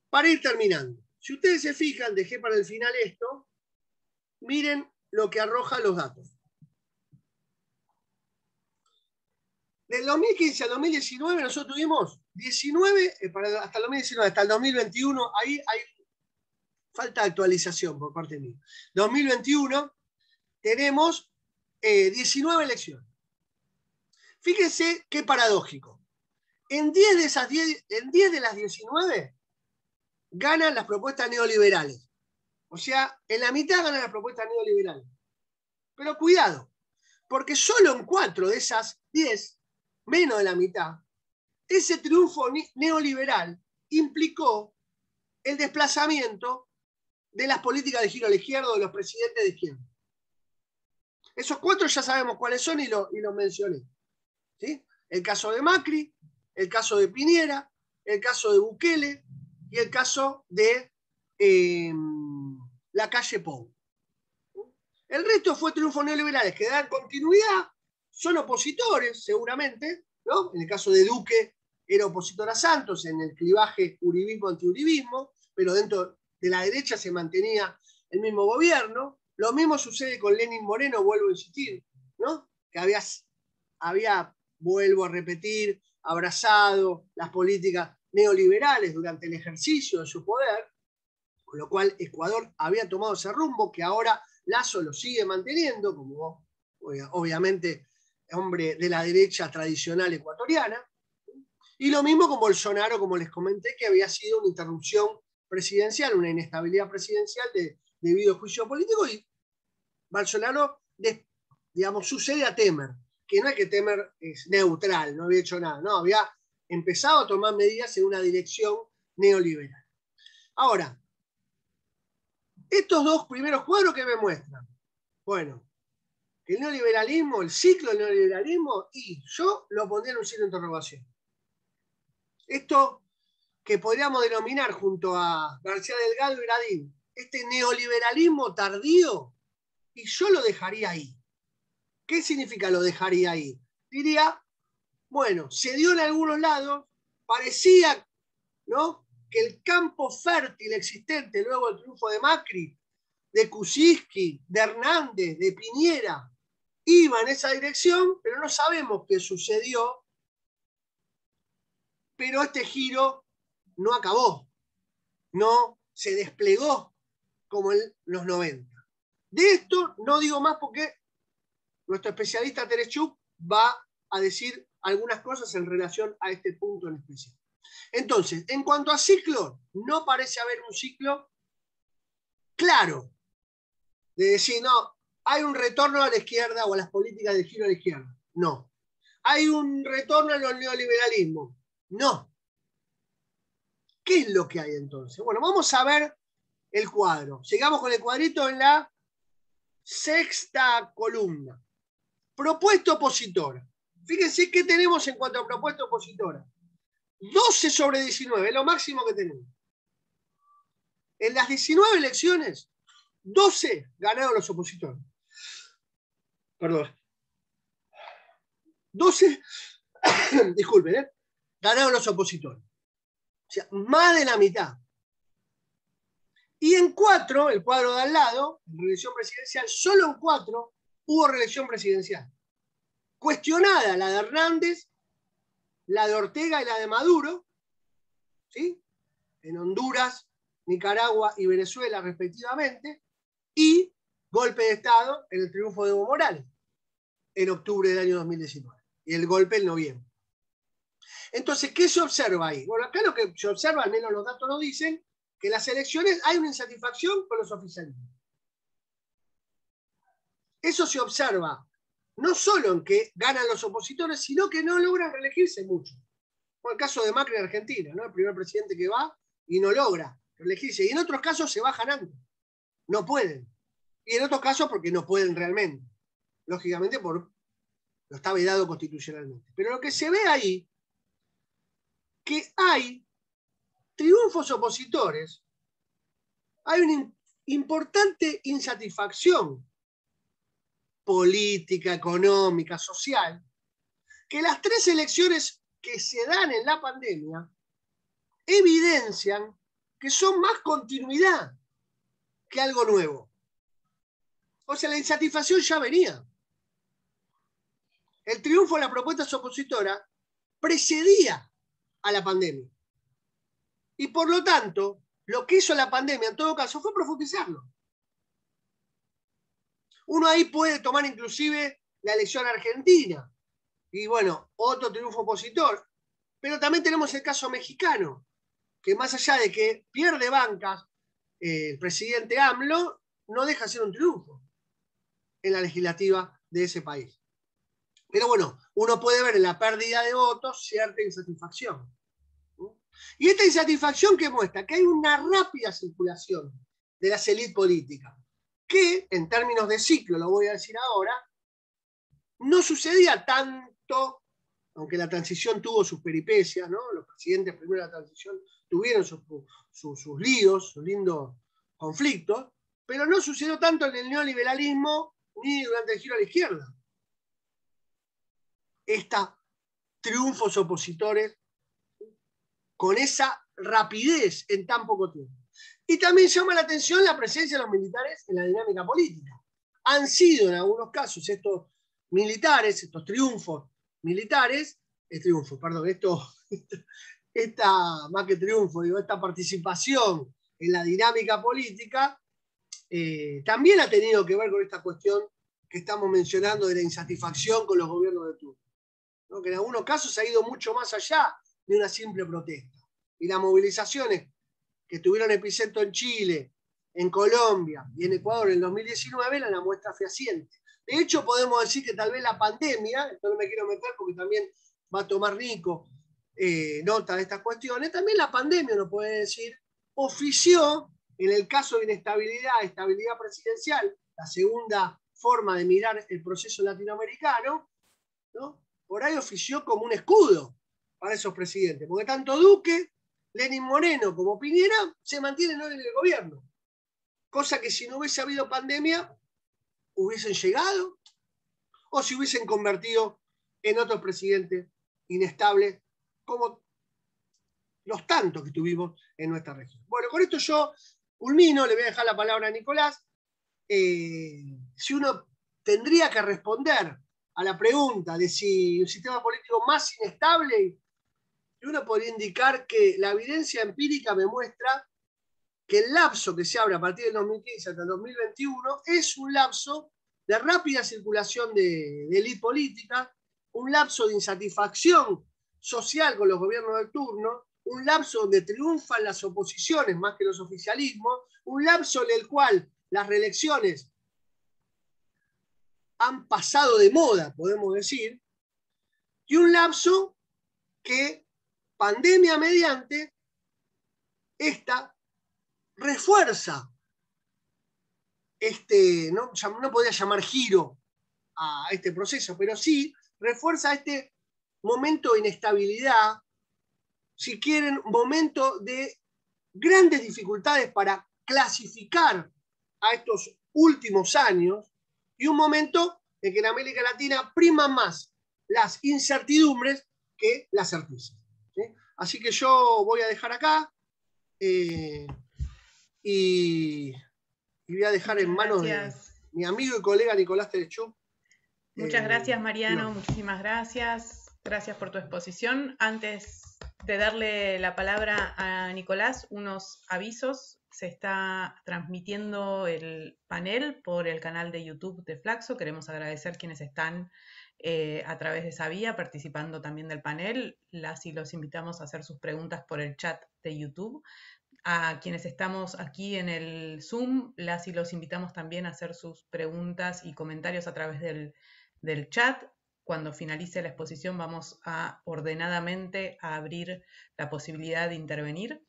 Para ir terminando, si ustedes se fijan, dejé para el final esto, miren lo que arrojan los datos. Del 2015 al 2019 nosotros tuvimos 19, hasta el 2019, hasta el 2021, ahí hay falta de actualización por parte mía. 2021 tenemos 19 elecciones. Fíjense qué paradójico. En 10 de las 19 ganan las propuestas neoliberales. O sea, en la mitad ganan las propuestas neoliberales. Pero cuidado, porque solo en 4 de esas 10, menos de la mitad, ese triunfo neoliberal implicó el desplazamiento de las políticas de giro a la izquierda o de los presidentes de izquierda. Esos 4 ya sabemos cuáles son y los mencioné. ¿Sí? El caso de Macri, el caso de Piñera, el caso de Bukele y el caso de Lacalle Pou. El resto fue triunfos neoliberales que dan continuidad, son opositores seguramente, ¿no? En el caso de Duque era opositor a Santos en el clivaje uribismo-antiuribismo, pero dentro de la derecha se mantenía el mismo gobierno. Lo mismo sucede con Lenín Moreno, vuelvo a insistir, ¿no? Que había, vuelvo a repetir, abrazado las políticas neoliberales durante el ejercicio de su poder, con lo cual Ecuador había tomado ese rumbo que ahora Lasso lo sigue manteniendo, como obviamente hombre de la derecha tradicional ecuatoriana. Y lo mismo con Bolsonaro, como les comenté, que había sido una interrupción presidencial, una inestabilidad presidencial debido a juicio político, y Bolsonaro, digamos, sucede a Temer, que no es que Temer es neutral, no había hecho nada, no, había empezado a tomar medidas en una dirección neoliberal. Ahora, estos 2 primeros cuadros que me muestran, bueno, el neoliberalismo, el ciclo del neoliberalismo, y yo lo pondría en un signo de interrogación. Esto que podríamos denominar junto a García Delgado y Gradín, este neoliberalismo tardío, y yo lo dejaría ahí. ¿Qué significa lo dejaría ahí? Diría, bueno, se dio en algunos lados, parecía, ¿no?, que el campo fértil existente luego del triunfo de Macri, de Kuczynski, de Hernández, de Piñera, iba en esa dirección, pero no sabemos qué sucedió. Pero este giro no acabó, no se desplegó como en los 90. De esto no digo más porque nuestro especialista Terechuk va a decir algunas cosas en relación a este punto en especial. Entonces, en cuanto a ciclo, no parece haber un ciclo claro de decir, no, hay un retorno a la izquierda o a las políticas de giro a la izquierda. No. ¿Hay un retorno al neoliberalismo? No. ¿Qué es lo que hay entonces? Bueno, vamos a ver el cuadro. Llegamos con el cuadrito en la 6ª columna. Propuesta opositora. Fíjense qué tenemos en cuanto a propuesta opositora. 12 sobre 19, es lo máximo que tenemos. En las 19 elecciones, 12 ganaron los opositores. Perdón. 12, disculpen, ganaron los opositores. O sea, más de la mitad. Y en 4, el cuadro de al lado, en reelección presidencial, solo en 4 hubo reelección presidencial. Cuestionada la de Hernández, la de Ortega y la de Maduro, ¿sí?, en Honduras, Nicaragua y Venezuela respectivamente, y golpe de Estado en el triunfo de Evo Morales en octubre del año 2019 y el golpe en noviembre. Entonces, ¿qué se observa ahí? Bueno, acá lo que se observa, al menos los datos nos dicen, que en las elecciones hay una insatisfacción con los oficialismos. Eso se observa no solo en que ganan los opositores, sino que no logran reelegirse mucho. Como el caso de Macri en Argentina, ¿no?, el primer presidente que va y no logra reelegirse. Y en otros casos se va ganando. No pueden. Y en otros casos porque no pueden realmente. Lógicamente lo está vedado constitucionalmente. Pero lo que se ve ahí, que hay triunfos opositores, hay una importante insatisfacción política, económica, social, que las 3 elecciones que se dan en la pandemia evidencian que son más continuidad que algo nuevo. O sea, la insatisfacción ya venía. El triunfo de las propuestas opositoras precedía a la pandemia. Y por lo tanto, lo que hizo la pandemia en todo caso fue profundizarlo. Uno ahí puede tomar inclusive la elección argentina. Y bueno, otro triunfo opositor. Pero también tenemos el caso mexicano, que más allá de que pierde bancas, el presidente AMLO no deja de ser un triunfo en la legislativa de ese país. Pero bueno, uno puede ver en la pérdida de votos cierta insatisfacción. Y esta insatisfacción que muestra que hay una rápida circulación de las élites políticas, que en términos de ciclo, lo voy a decir ahora, no sucedía tanto, aunque la transición tuvo sus peripecias, ¿no? Los presidentes primero de la transición tuvieron sus líos, sus lindos conflictos, pero no sucedió tanto en el neoliberalismo ni durante el giro a la izquierda. Estos triunfos opositores con esa rapidez en tan poco tiempo. Y también llama la atención la presencia de los militares en la dinámica política. Han sido en algunos casos estos militares, estos triunfos militares, más que triunfo, digo, esta participación en la dinámica política también ha tenido que ver con esta cuestión que estamos mencionando de la insatisfacción con los gobiernos de turno, ¿no? Que en algunos casos ha ido mucho más allá de una simple protesta. Y las movilizaciones que tuvieron epicentro en Chile, en Colombia y en Ecuador en el 2019 eran la muestra fehaciente. De hecho, podemos decir que tal vez la pandemia, esto no me quiero meter porque también va a tomar Nico nota de estas cuestiones, también la pandemia, uno puede decir, ofició, en el caso de inestabilidad, estabilidad presidencial, la segunda forma de mirar el proceso latinoamericano, ¿no? Por ahí ofició como un escudo para esos presidentes, porque tanto Duque, Lenín Moreno como Piñera se mantienen hoy en el gobierno, cosa que si no hubiese habido pandemia hubiesen llegado o se hubiesen convertido en otros presidentes inestables como los tantos que tuvimos en nuestra región. Bueno, con esto yo culmino, le voy a dejar la palabra a Nicolás. Si uno tendría que responder a la pregunta de si un sistema político más inestable, uno podría indicar que la evidencia empírica me muestra que el lapso que se abre a partir del 2015 hasta el 2021 es un lapso de rápida circulación de élite política, un lapso de insatisfacción social con los gobiernos del turno, un lapso donde triunfan las oposiciones más que los oficialismos, un lapso en el cual las reelecciones han pasado de moda, podemos decir, y un lapso que, pandemia mediante, esta refuerza no podría llamar giro a este proceso, pero sí refuerza este momento de inestabilidad, si quieren, momento de grandes dificultades para clasificar a estos últimos años y un momento en que en América Latina priman más las incertidumbres que las certezas, ¿sí? Así que yo voy a dejar acá y voy a dejar en manos de mi amigo y colega Nicolás Terechú. Muchas gracias, Mariano, muchísimas gracias. Gracias por tu exposición. Antes de darle la palabra a Nicolás, unos avisos. Se está transmitiendo el panel por el canal de YouTube de Flaxo. Queremos agradecer quienes están a través de esa vía participando también del panel. Las y los invitamos a hacer sus preguntas por el chat de YouTube. A quienes estamos aquí en el Zoom, las y los invitamos también a hacer sus preguntas y comentarios a través del chat. Cuando finalice la exposición vamos a ordenadamente a abrir la posibilidad de intervenir.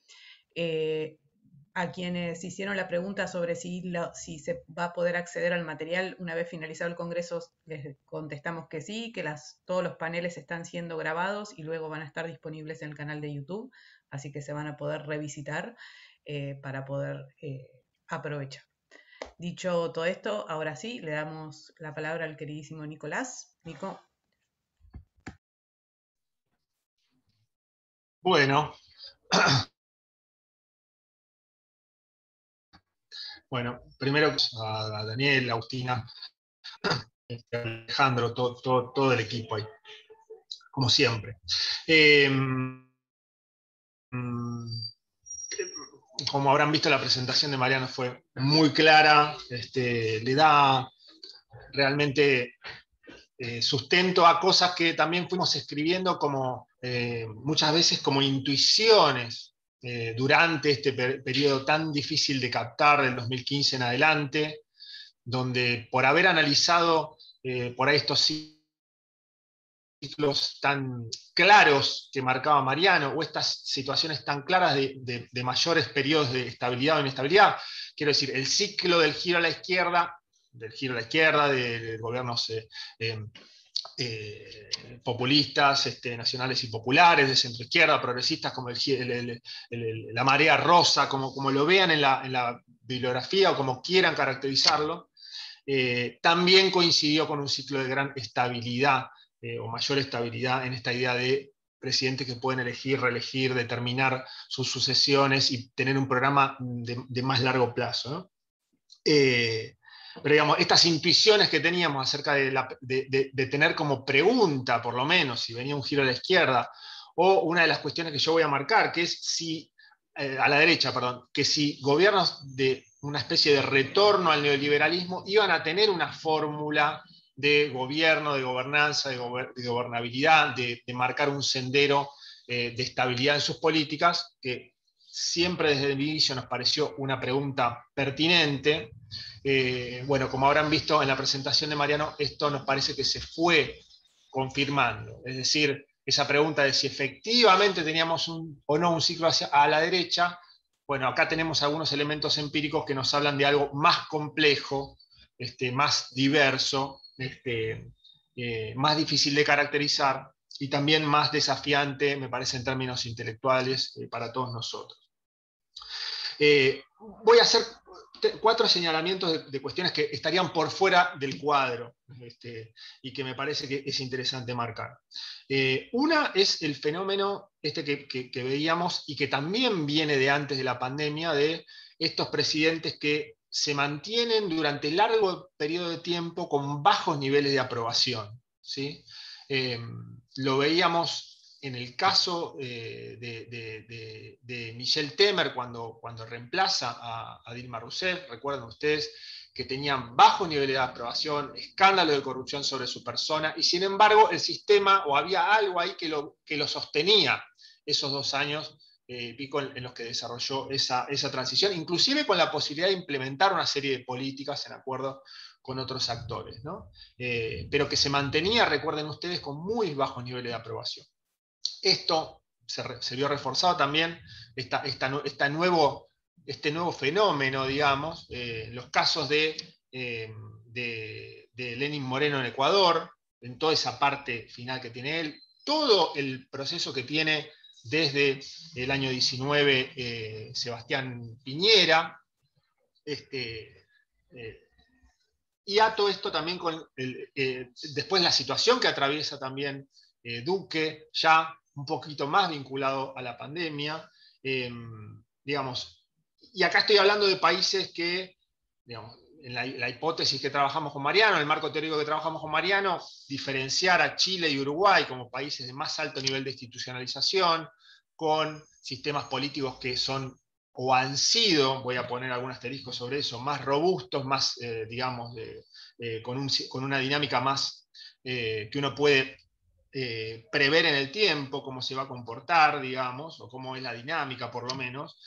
A quienes hicieron la pregunta sobre si se va a poder acceder al material una vez finalizado el congreso, les contestamos que sí, que todos los paneles están siendo grabados y luego van a estar disponibles en el canal de YouTube, así que se van a poder revisitar para poder aprovechar. Dicho todo esto, ahora sí, le damos la palabra al queridísimo Nicolás. Nico. Bueno, primero a Daniel, a Agustina, Alejandro, todo el equipo ahí, como siempre. Como habrán visto, la presentación de Mariano fue muy clara, le da realmente sustento a cosas que también fuimos escribiendo como muchas veces como intuiciones durante este periodo tan difícil de captar del 2015 en adelante, donde por haber analizado por ahí estos ciclos tan claros que marcaba Mariano, o estas situaciones tan claras de mayores periodos de estabilidad o inestabilidad, quiero decir, el ciclo del giro a la izquierda, de gobiernos populistas, nacionales y populares, de centroizquierda, progresistas, como la marea rosa, como lo vean en la bibliografía o como quieran caracterizarlo, también coincidió con un ciclo de gran estabilidad o mayor estabilidad en esta idea de presidentes que pueden elegir, reelegir, determinar sus sucesiones y tener un programa de más largo plazo, ¿no? Pero digamos, estas intuiciones que teníamos acerca de tener como pregunta, por lo menos, si venía un giro a la izquierda, o una de las cuestiones que yo voy a marcar, que es si, a la derecha, perdón, que si gobiernos de una especie de retorno al neoliberalismo iban a tener una fórmula de gobierno, de gobernanza, de gobernabilidad, de marcar un sendero de estabilidad en sus políticas, que siempre desde el inicio nos pareció una pregunta pertinente. Bueno, como habrán visto en la presentación de Mariano, esto nos parece que se fue confirmando. Es decir, esa pregunta de si efectivamente teníamos o no un ciclo a la derecha, bueno, acá tenemos algunos elementos empíricos que nos hablan de algo más complejo, más diverso, más difícil de caracterizar y también más desafiante, me parece, en términos intelectuales para todos nosotros. Voy a hacer 4 señalamientos de cuestiones que estarían por fuera del cuadro y que me parece que es interesante marcar. Una es el fenómeno que veíamos y que también viene de antes de la pandemia, de estos presidentes que se mantienen durante largo periodo de tiempo con bajos niveles de aprobación, ¿sí? Lo veíamos en el caso de Michel Temer, cuando reemplaza a Dilma Rousseff, recuerden ustedes que tenían bajos niveles de aprobación, escándalo de corrupción sobre su persona, y sin embargo el sistema, o había algo ahí que lo sostenía esos 2 años pico en los que desarrolló esa transición, inclusive con la posibilidad de implementar una serie de políticas en acuerdo con otros actores, ¿no? Pero que se mantenía, recuerden ustedes, con muy bajos niveles de aprobación. Esto se vio reforzado también, este nuevo fenómeno, digamos, los casos de Lenín Moreno en Ecuador, en toda esa parte final que tiene él, todo el proceso que tiene desde el año 19 Sebastián Piñera, y ato esto también con después la situación que atraviesa también Duque, ya un poquito más vinculado a la pandemia, digamos, y acá estoy hablando de países que, digamos, en la hipótesis que trabajamos con Mariano, en el marco teórico que trabajamos con Mariano, diferenciar a Chile y Uruguay como países de más alto nivel de institucionalización, con sistemas políticos que son o han sido, voy a poner algún asterisco sobre eso, más robustos, más, digamos, con una dinámica más que uno puede prever en el tiempo cómo se va a comportar, digamos, o cómo es la dinámica por lo menos,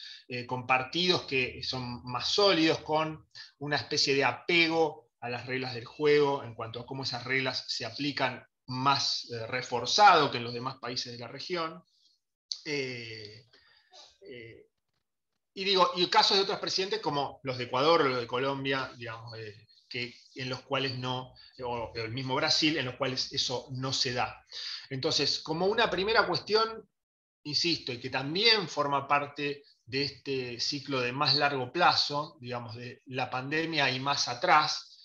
con partidos que son más sólidos, con una especie de apego a las reglas del juego en cuanto a cómo esas reglas se aplican más reforzado que en los demás países de la región. Y casos de otros presidentes como los de Ecuador o los de Colombia, digamos, en los cuales no, o el mismo Brasil, en los cuales eso no se da. Entonces, como una primera cuestión, insisto, y que también forma parte de este ciclo de más largo plazo, digamos, de la pandemia y más atrás,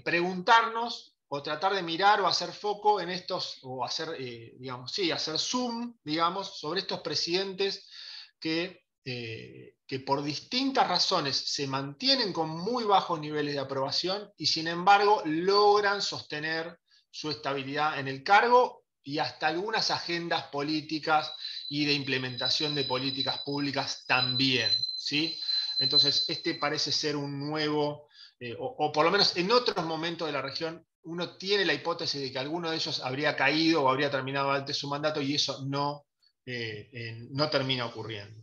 preguntarnos o tratar de mirar o hacer foco en estos, o hacer, digamos, sí, hacer zoom, digamos, sobre estos presidentes que por distintas razones se mantienen con muy bajos niveles de aprobación y sin embargo logran sostener su estabilidad en el cargo y hasta algunas agendas políticas y de implementación de políticas públicas también, ¿sí? Entonces, parece ser un nuevo, o por lo menos en otros momentos de la región, uno tiene la hipótesis de que alguno de ellos habría caído o habría terminado antes su mandato y eso no termina ocurriendo.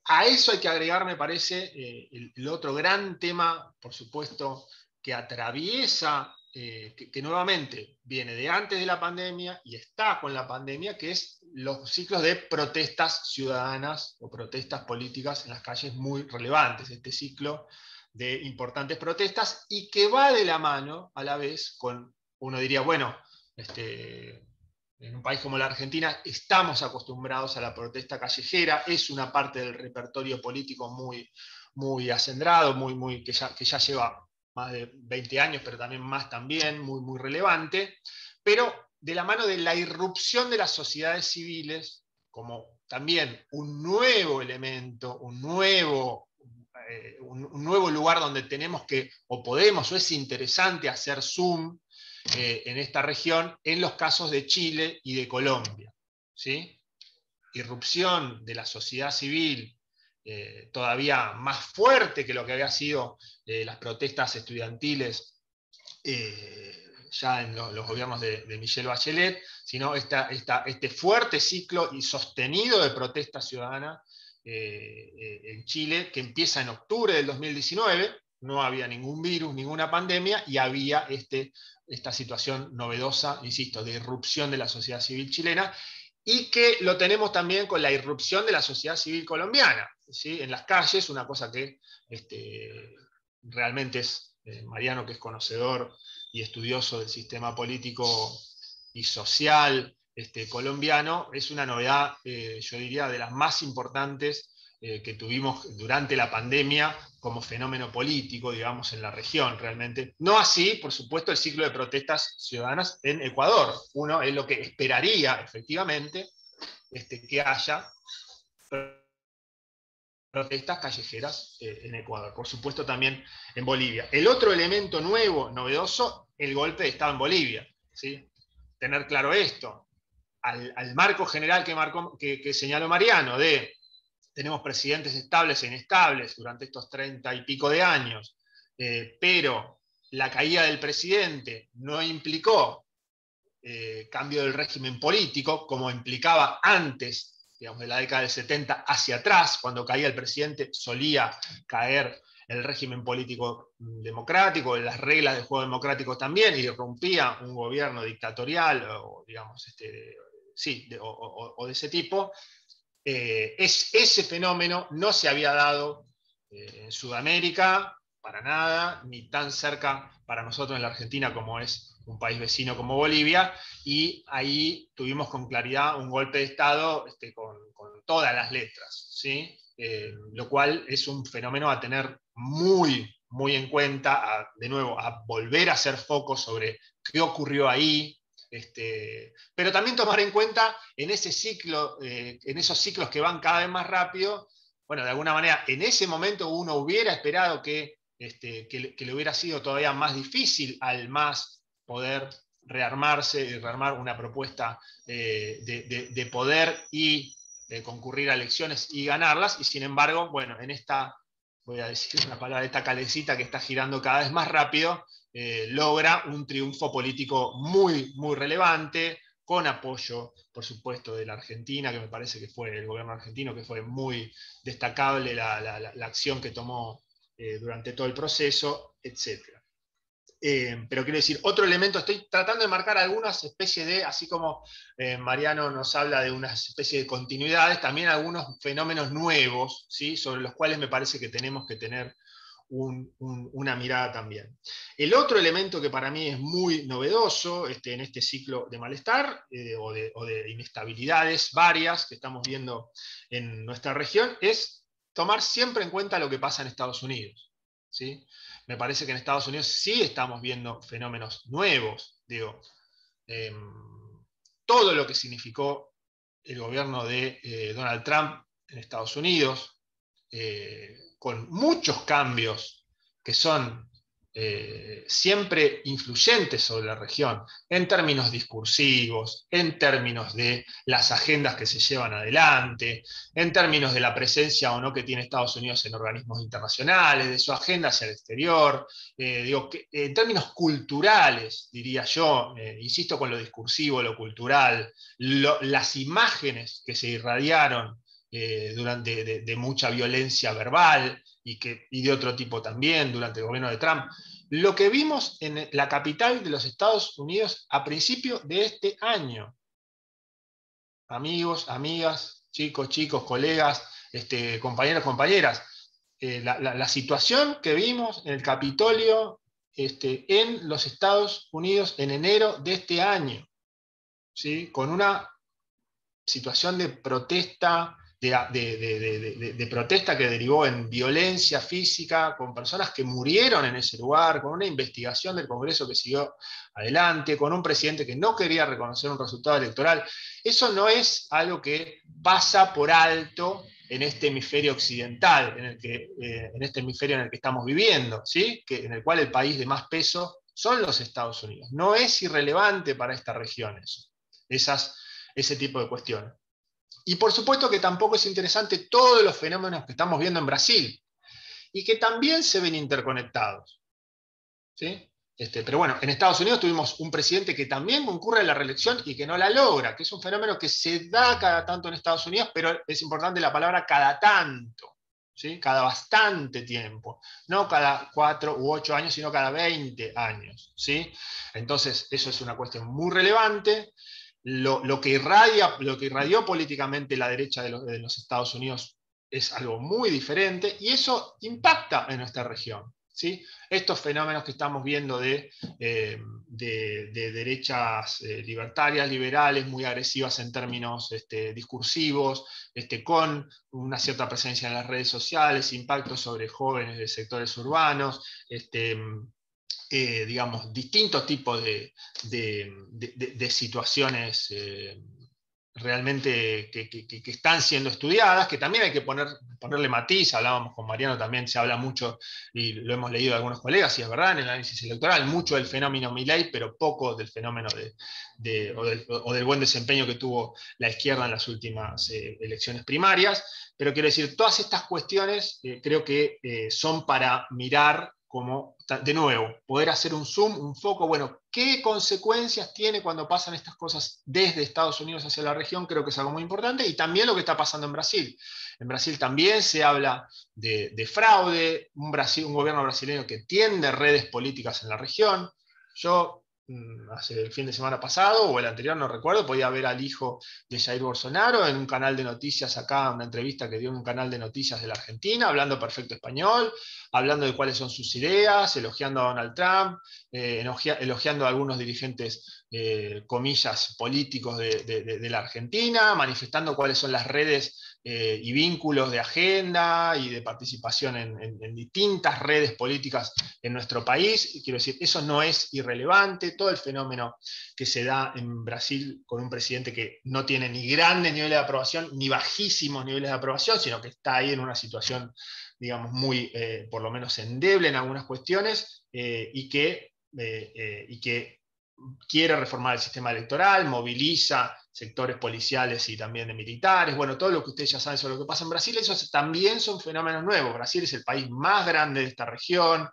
A eso hay que agregar, me parece, el otro gran tema, por supuesto, que atraviesa, que nuevamente viene de antes de la pandemia y está con la pandemia, que es los ciclos de protestas ciudadanas o protestas políticas en las calles muy relevantes. Este ciclo de importantes protestas y que va de la mano a la vez con, uno diría, bueno, en un país como la Argentina estamos acostumbrados a la protesta callejera, es una parte del repertorio político muy, muy acendrado, que ya lleva más de 20 años, pero también más también, muy, muy relevante, pero de la mano de la irrupción de las sociedades civiles como también un nuevo elemento, un nuevo lugar donde tenemos que, o podemos, o es interesante hacer zoom en esta región, en los casos de Chile y de Colombia. ¿Sí? Irrupción de la sociedad civil todavía más fuerte que lo que había sido las protestas estudiantiles ya en los gobiernos de Michelle Bachelet, sino este fuerte ciclo y sostenido de protesta ciudadana en Chile, que empieza en octubre del 2019, no había ningún virus, ninguna pandemia, y había esta situación novedosa, insisto, de irrupción de la sociedad civil chilena, y que lo tenemos también con la irrupción de la sociedad civil colombiana, ¿sí? En las calles, una cosa que realmente es Mariano, que es conocedor y estudioso del sistema político y social colombiano, es una novedad, yo diría, de las más importantes que tuvimos durante la pandemia como fenómeno político, digamos, en la región, realmente. No así, por supuesto, el ciclo de protestas ciudadanas en Ecuador. Uno es lo que esperaría, efectivamente, que haya protestas callejeras en Ecuador, por supuesto también en Bolivia. El otro elemento nuevo, novedoso, el golpe de Estado en Bolivia. ¿Sí? Tener claro esto, al marco general que señaló Mariano, de tenemos presidentes estables e inestables durante estos 30 y pico de años, pero la caída del presidente no implicó cambio del régimen político, como implicaba antes, digamos, de la década del 70 hacia atrás, cuando caía el presidente solía caer el régimen político democrático, las reglas del juego democrático también, y irrumpía un gobierno dictatorial, o digamos, o de ese tipo. Ese fenómeno no se había dado en Sudamérica para nada, ni tan cerca para nosotros en la Argentina como es un país vecino como Bolivia, y ahí tuvimos con claridad un golpe de Estado con todas las letras, ¿sí? Lo cual es un fenómeno a tener muy, muy en cuenta, de nuevo, a volver a hacer foco sobre qué ocurrió ahí, pero también tomar en cuenta en ese ciclo, en esos ciclos que van cada vez más rápido, bueno, de alguna manera, en ese momento uno hubiera esperado que le hubiera sido todavía más difícil al MAS poder rearmarse y rearmar una propuesta de poder y concurrir a elecciones y ganarlas, y sin embargo, bueno, en esta, voy a decir una palabra, esta calecita que está girando cada vez más rápido, logra un triunfo político muy, muy relevante, con apoyo, por supuesto, de la Argentina, que me parece que fue el gobierno argentino, que fue muy destacable la acción que tomó durante todo el proceso, etc. Pero quiero decir, otro elemento, estoy tratando de marcar algunas especies de, así como Mariano nos habla de una especie de continuidades, también algunos fenómenos nuevos, ¿sí? Sobre los cuales me parece que tenemos que tener una mirada también. El otro elemento que para mí es muy novedoso en este ciclo de malestar o de inestabilidades varias que estamos viendo en nuestra región es tomar siempre en cuenta lo que pasa en Estados Unidos. ¿Sí? Me parece que en Estados Unidos sí estamos viendo fenómenos nuevos. Digo, todo lo que significó el gobierno de Donald Trump en Estados Unidos, con muchos cambios que son siempre influyentes sobre la región, en términos discursivos, en términos de las agendas que se llevan adelante, en términos de la presencia o no que tiene Estados Unidos en organismos internacionales, de su agenda hacia el exterior, en términos culturales, diría yo, insisto con lo discursivo, lo cultural, las imágenes que se irradiaron durante de mucha violencia verbal y de otro tipo también durante el gobierno de Trump. Lo que vimos en la capital de los Estados Unidos a principios de este año. Amigos, amigas, chicos, colegas, compañeros, compañeras. la situación que vimos en el Capitolio en los Estados Unidos en enero de este año, ¿sí? Con una situación de protesta, de protesta que derivó en violencia física, con personas que murieron en ese lugar, con una investigación del Congreso que siguió adelante, con un presidente que no quería reconocer un resultado electoral. Eso no es algo que pasa por alto en este hemisferio occidental, en este hemisferio en el que estamos viviendo, ¿sí? En el cual el país de más peso son los Estados Unidos. No es irrelevante para esta región eso, ese tipo de cuestiones. Y por supuesto que tampoco es interesante todos los fenómenos que estamos viendo en Brasil, y que también se ven interconectados, ¿sí? Pero bueno, en Estados Unidos tuvimos un presidente que también concurre a la reelección y que no la logra, que es un fenómeno que se da cada tanto en Estados Unidos, pero es importante la palabra cada tanto, ¿sí? Cada bastante tiempo, no cada 4 u 8 años, sino cada 20 años, ¿sí? Entonces, eso es una cuestión muy relevante. Lo que irradió políticamente la derecha de los Estados Unidos es algo muy diferente, y eso impacta en nuestra región, ¿sí? Estos fenómenos que estamos viendo de derechas libertarias, liberales, muy agresivas en términos discursivos, con una cierta presencia en las redes sociales, impactos sobre jóvenes de sectores urbanos, digamos, distintos tipos de situaciones realmente que están siendo estudiadas, que también hay que ponerle matiz. Hablábamos con Mariano, también se habla mucho, y lo hemos leído de algunos colegas, y es verdad, en el análisis electoral, mucho del fenómeno Milei, pero poco del fenómeno o del buen desempeño que tuvo la izquierda en las últimas elecciones primarias. Pero quiero decir, todas estas cuestiones creo que son para mirar como, de nuevo, poder hacer un zoom, un foco, bueno, ¿qué consecuencias tiene cuando pasan estas cosas desde Estados Unidos hacia la región? Creo que es algo muy importante, y también lo que está pasando en Brasil. En Brasil también se habla de fraude, un gobierno brasileño que tiende redes políticas en la región. Yo, hace el fin de semana pasado, o el anterior, no recuerdo, podía ver al hijo de Jair Bolsonaro en un canal de noticias acá, una entrevista que dio en un canal de noticias de la Argentina, hablando perfecto español, hablando de cuáles son sus ideas, elogiando a Donald Trump, elogiando a algunos dirigentes, comillas, políticos de la Argentina, manifestando cuáles son las redes y vínculos de agenda y de participación en distintas redes políticas en nuestro país. Y quiero decir, eso no es irrelevante. Todo el fenómeno que se da en Brasil con un presidente que no tiene ni grandes niveles de aprobación ni bajísimos niveles de aprobación, sino que está ahí en una situación, digamos, muy, por lo menos endeble en algunas cuestiones, y que quiere reformar el sistema electoral, moviliza sectores policiales y también de militares. Bueno, todo lo que ustedes ya saben sobre lo que pasa en Brasil, esos también son fenómenos nuevos. Brasil es el país más grande de esta región,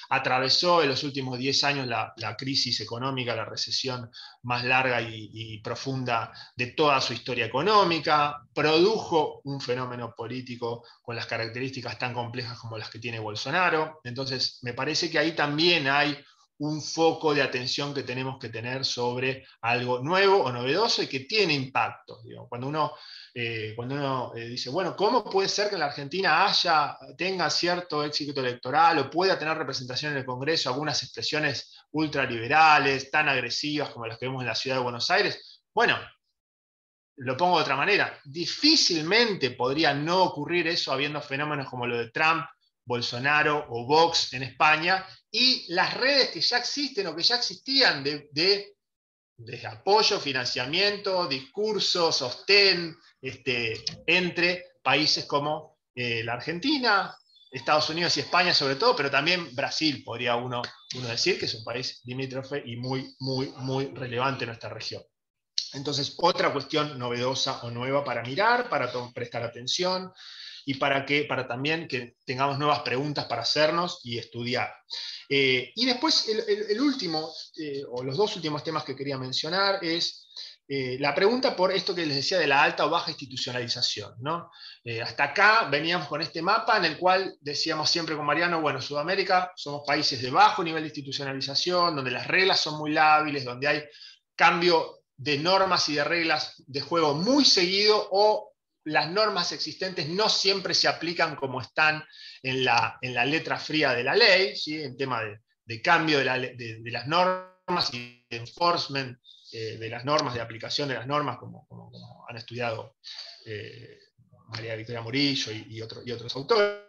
atravesó en los últimos 10 años la crisis económica, la recesión más larga y profunda de toda su historia económica, produjo un fenómeno político con las características tan complejas como las que tiene Bolsonaro. Entonces, me parece que ahí también hay un foco de atención que tenemos que tener sobre algo nuevo o novedoso y que tiene impacto. Cuando uno dice, bueno, ¿cómo puede ser que en la Argentina tenga cierto éxito electoral o pueda tener representación en el Congreso algunas expresiones ultraliberales, tan agresivas como las que vemos en la ciudad de Buenos Aires? Bueno, lo pongo de otra manera, difícilmente podría no ocurrir eso habiendo fenómenos como lo de Trump, Bolsonaro o Vox en España, y las redes que ya existen o que ya existían de apoyo, financiamiento, discurso, sostén, entre países como la Argentina, Estados Unidos y España sobre todo, pero también Brasil, podría uno decir, que es un país limítrofe y muy, muy, muy relevante en nuestra región. Entonces, otra cuestión novedosa o nueva para mirar, para prestar atención, y para también que tengamos nuevas preguntas para hacernos y estudiar. Y después el último, o los dos últimos temas que quería mencionar es la pregunta por esto que les decía de la alta o baja institucionalización, ¿no? Hasta acá veníamos con este mapa en el cual decíamos siempre con Mariano, bueno, Sudamérica somos países de bajo nivel de institucionalización, donde las reglas son muy lábiles, donde hay cambio de normas y de reglas de juego muy seguido, o las normas existentes no siempre se aplican como están en la letra fría de la ley, ¿sí? En tema de cambio de las normas y de enforcement de las normas, de aplicación de las normas, como han estudiado María Victoria Murillo y otros autores,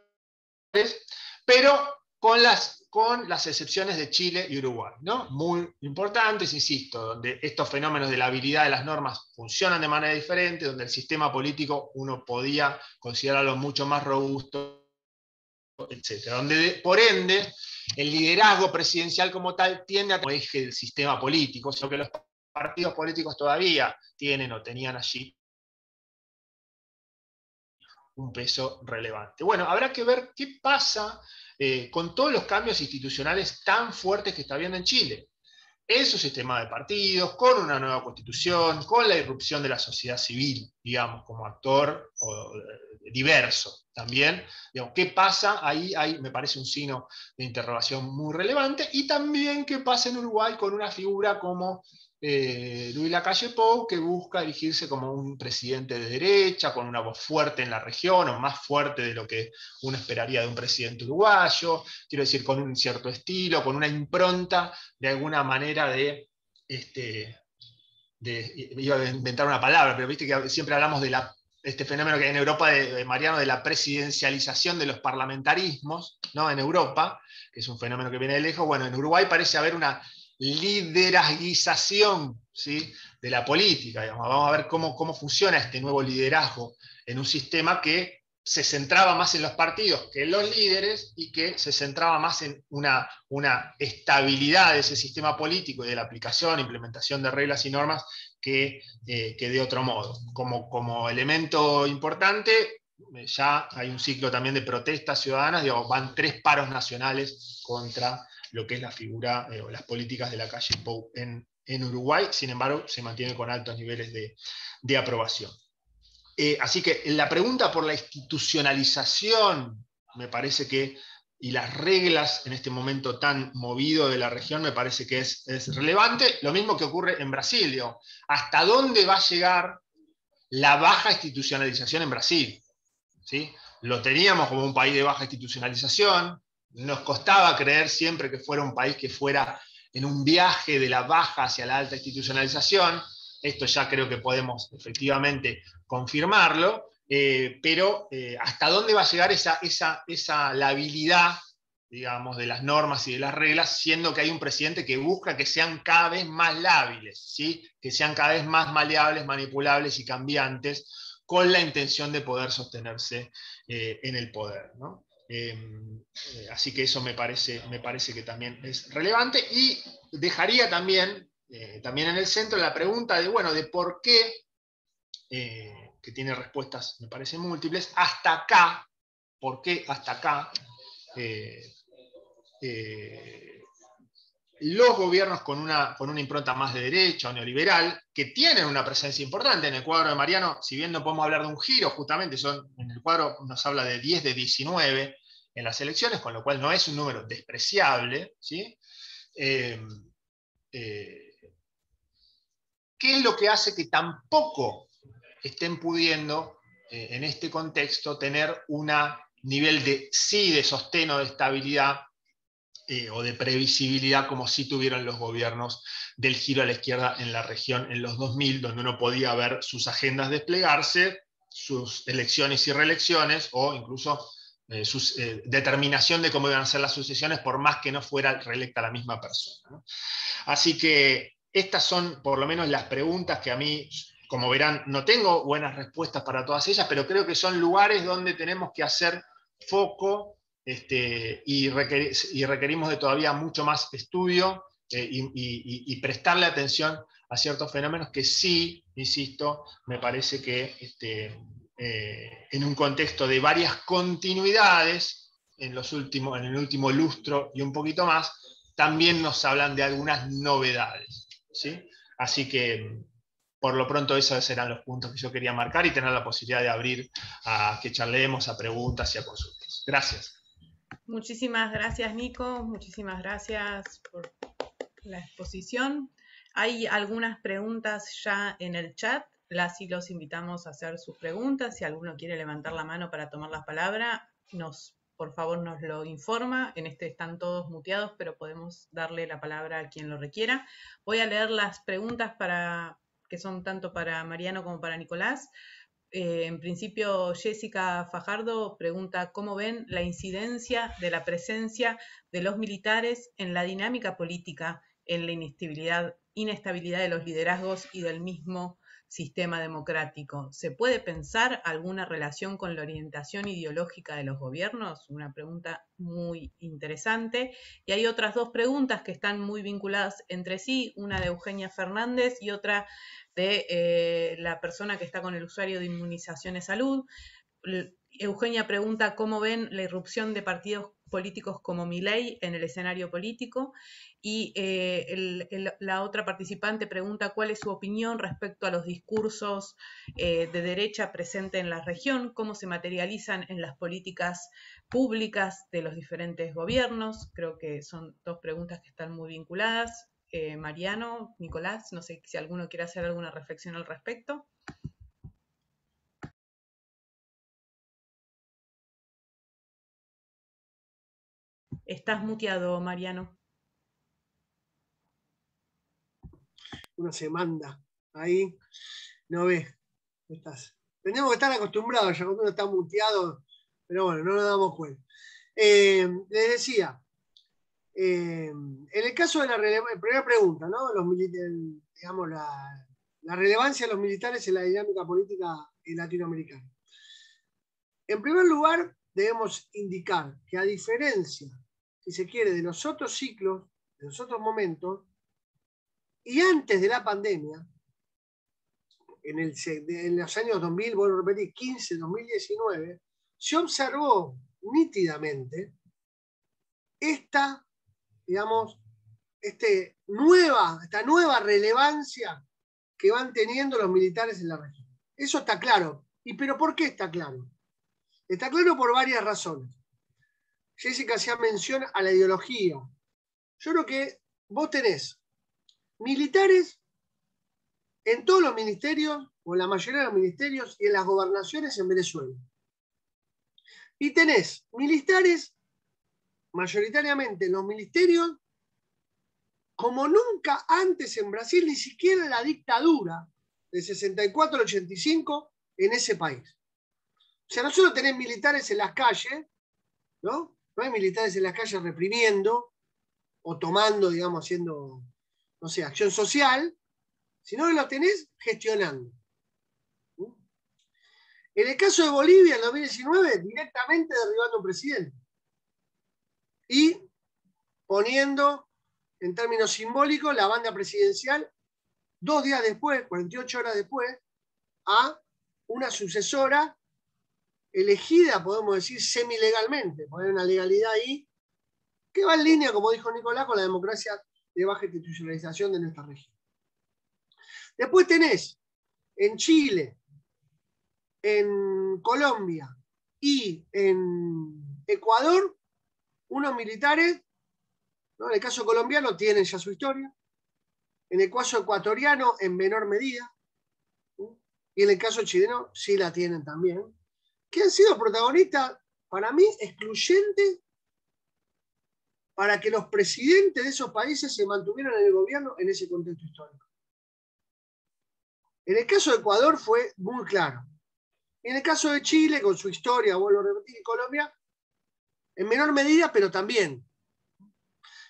pero con las excepciones de Chile y Uruguay, ¿no? Muy importantes, insisto, donde estos fenómenos de la habilidad de las normas funcionan de manera diferente, donde el sistema político uno podía considerarlo mucho más robusto, etc. Donde, por ende, el liderazgo presidencial como tal tiende a como eje del sistema político, sino que los partidos políticos todavía tienen o tenían allí un peso relevante. Bueno, habrá que ver qué pasa con todos los cambios institucionales tan fuertes que está habiendo en Chile. En su sistema de partidos, con una nueva constitución, con la irrupción de la sociedad civil, digamos, como actor diverso también. Digamos, ¿qué pasa? Ahí me parece un signo de interrogación muy relevante. Y también qué pasa en Uruguay con una figura como Luis Lacalle Pou, que busca erigirse como un presidente de derecha, con una voz fuerte en la región, o más fuerte de lo que uno esperaría de un presidente uruguayo, quiero decir, con un cierto estilo, con una impronta de alguna manera iba a inventar una palabra, pero viste que siempre hablamos de este fenómeno que hay en Europa, Mariano, de la presidencialización de los parlamentarismos, ¿no? En Europa, que es un fenómeno que viene de lejos. Bueno, en Uruguay parece haber una liderazguización, ¿sí? De la política, digamos. Vamos a ver cómo funciona este nuevo liderazgo en un sistema que se centraba más en los partidos que en los líderes y que se centraba más en una estabilidad de ese sistema político y de la aplicación, implementación de reglas y normas que de otro modo. Como elemento importante, ya hay un ciclo también de protestas ciudadanas, digamos, van 3 paros nacionales contra lo que es la figura o las políticas de Lacalle Pou en Uruguay. Sin embargo, se mantiene con altos niveles de aprobación. Así que la pregunta por la institucionalización, me parece que, y las reglas en este momento tan movido de la región, me parece que es relevante. Lo mismo que ocurre en Brasil, digo, ¿hasta dónde va a llegar la baja institucionalización en Brasil? ¿Sí? Lo teníamos como un país de baja institucionalización, nos costaba creer siempre que fuera un país que fuera en un viaje de la baja hacia la alta institucionalización. Esto ya creo que podemos efectivamente confirmarlo, pero ¿hasta dónde va a llegar esa labilidad, digamos, de las normas y de las reglas, siendo que hay un presidente que busca que sean cada vez más lábiles, ¿sí? Que sean cada vez más maleables, manipulables y cambiantes, con la intención de poder sostenerse en el poder, ¿no? Así que eso me parece que también es relevante, y dejaría también en el centro la pregunta de por qué, que tiene respuestas, me parece, múltiples, hasta acá, ¿por qué hasta acá los gobiernos con una impronta más de derecha o neoliberal, que tienen una presencia importante en el cuadro de Mariano, si bien no podemos hablar de un giro, justamente en el cuadro nos habla de 10 de 19 en las elecciones, con lo cual no es un número despreciable, ¿sí? ¿Qué es lo que hace que tampoco estén pudiendo, en este contexto, tener un nivel de sostén o de estabilidad o de previsibilidad como sí tuvieron los gobiernos del giro a la izquierda en la región en los 2000, donde uno podía ver sus agendas desplegarse, sus elecciones y reelecciones, o incluso su determinación de cómo iban a ser las sucesiones, por más que no fuera reelecta la misma persona, ¿no? Así que estas son por lo menos las preguntas que a mí, como verán, no tengo buenas respuestas para todas ellas, pero creo que son lugares donde tenemos que hacer foco, y requerimos de todavía mucho más estudio y prestarle atención a ciertos fenómenos que sí, insisto, me parece que en un contexto de varias continuidades en el último lustro y un poquito más, también nos hablan de algunas novedades, ¿sí? Así que por lo pronto esos serán los puntos que yo quería marcar y tener la posibilidad de abrir a que charlemos, a preguntas y a consultas. Gracias. Muchísimas gracias, Nico. Muchísimas gracias por la exposición. Hay algunas preguntas ya en el chat. Las y los invitamos a hacer sus preguntas. Si alguno quiere levantar la mano para tomar la palabra, nos por favor nos lo informa. En este están todos muteados, pero podemos darle la palabra a quien lo requiera. Voy a leer las preguntas que son tanto para Mariano como para Nicolás. En principio, Jessica Fajardo pregunta cómo ven la incidencia de la presencia de los militares en la dinámica política, en la inestabilidad de los liderazgos y del mismo sistema democrático. ¿Se puede pensar alguna relación con la orientación ideológica de los gobiernos? Una pregunta muy interesante. Y hay otras dos preguntas que están muy vinculadas entre sí, una de Eugenia Fernández y otra de la persona que está con el usuario de Inmunizaciones Salud. Eugenia pregunta cómo ven la irrupción de partidos políticos como Milei en el escenario político, y la otra participante pregunta cuál es su opinión respecto a los discursos de derecha presentes en la región, cómo se materializan en las políticas públicas de los diferentes gobiernos. Creo que son dos preguntas que están muy vinculadas. Mariano, Nicolás, no sé si alguno quiere hacer alguna reflexión al respecto. Estás muteado, Mariano. Uno se manda ahí, no ve. Estás. Tenemos que estar acostumbrados ya cuando uno está muteado, pero bueno, no nos damos cuenta. Les decía, en el caso de la primera pregunta, ¿no? Digamos, la relevancia de los militares en la dinámica política latinoamericana. En primer lugar, debemos indicar que a diferencia, si se quiere, de los otros ciclos, de los otros momentos, y antes de la pandemia, en los años 2000, vuelvo a repetir, 15, 2019, se observó nítidamente esta, digamos, esta nueva relevancia que van teniendo los militares en la región. Eso está claro. ¿Pero por qué está claro? Está claro por varias razones. Jessica hacía mención a la ideología. Yo creo que vos tenés militares en todos los ministerios, o en la mayoría de los ministerios, y en las gobernaciones en Venezuela. Y tenés militares, mayoritariamente en los ministerios, como nunca antes en Brasil, ni siquiera en la dictadura de 64 al 85 en ese país. O sea, no solo tenés militares en las calles, ¿no? No hay militares en las calles reprimiendo o tomando, digamos, haciendo, no sé, acción social, sino que los tenés gestionando. En el caso de Bolivia, en 2019, directamente derribando a un presidente. Y poniendo, en términos simbólicos, la banda presidencial 2 días después, 48 horas después, a una sucesora elegida, podemos decir, semilegalmente. Poner una legalidad ahí que va en línea, como dijo Nicolás, con la democracia de baja institucionalización de nuestra región. Después tenés en Chile, en Colombia y en Ecuador unos militares, ¿no? En el caso colombiano tienen ya su historia, en el caso ecuatoriano en menor medida, ¿no? Y en el caso chileno sí la tienen también, que han sido protagonistas, para mí, excluyentes para que los presidentes de esos países se mantuvieran en el gobierno en ese contexto histórico. En el caso de Ecuador fue muy claro. En el caso de Chile, con su historia, vuelvo a repetir, y Colombia, en menor medida, pero también.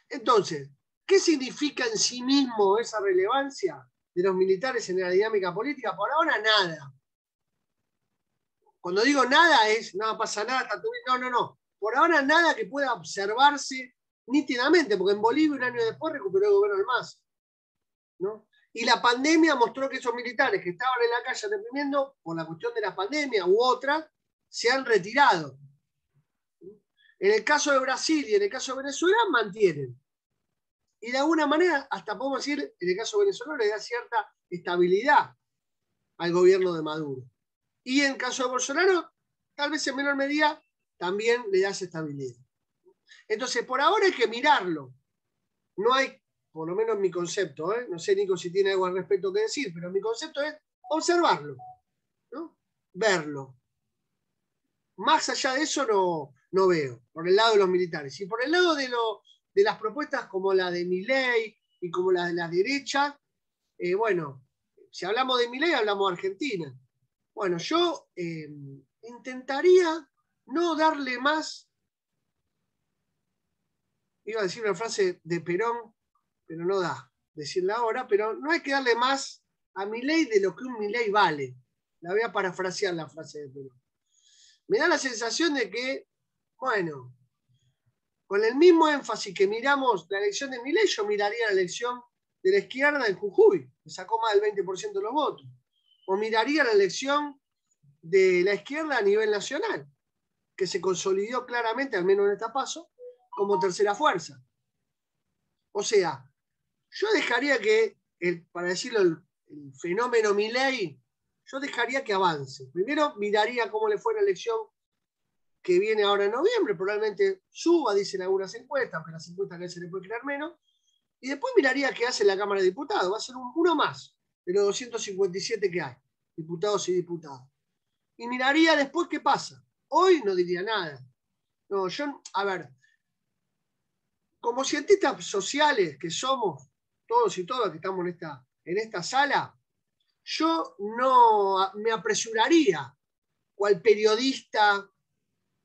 Entonces, ¿qué significa en sí mismo esa relevancia de los militares en la dinámica política? Por ahora, nada. Cuando digo nada es, no pasa nada, está todo bien. No. Por ahora, nada que pueda observarse nítidamente, porque en Bolivia, un año después, recuperó el gobierno del MAS, ¿no? Y la pandemia mostró que esos militares que estaban en la calle reprimiendo, por la cuestión de la pandemia u otra, se han retirado. En el caso de Brasil y en el caso de Venezuela, mantienen. Y de alguna manera, hasta podemos decir, en el caso venezolano, le da cierta estabilidad al gobierno de Maduro. Y en el caso de Bolsonaro, tal vez en menor medida, también le da esa estabilidad. Entonces, por ahora hay que mirarlo. No hay, por lo menos mi concepto, no sé, Nico, si tiene algo al respecto que decir, pero mi concepto es observarlo, ¿no? Verlo. Más allá de eso no veo, por el lado de los militares. Y por el lado de las propuestas como la de Milei y como la de la derecha, bueno, si hablamos de Milei, hablamos de Argentina. Bueno, yo intentaría no darle más, iba a decir una frase de Perón, pero no da decirla ahora, pero no hay que darle más a Milei de lo que un Milei vale. La voy a parafrasear la frase de Perón. Me da la sensación de que, bueno, con el mismo énfasis que miramos la elección de Milei, yo miraría la elección de la izquierda en Jujuy, que sacó más del 20% de los votos. O miraría la elección de la izquierda a nivel nacional, que se consolidó claramente, al menos en esta paso, como tercera fuerza. O sea, yo dejaría que, para decirlo, el fenómeno Milei, yo dejaría que avance. Primero miraría cómo le fue la elección que viene ahora en noviembre, probablemente suba, dicen algunas encuestas, aunque las encuestas que se le puede crear menos, y después miraría qué hace la Cámara de Diputados. Va a ser uno más de los 257 que hay, diputados y diputadas. Y miraría después qué pasa. Hoy no diría nada. No, yo, a ver, como cientistas sociales que somos, todos y todas que estamos en esta sala, yo no me apresuraría cual periodista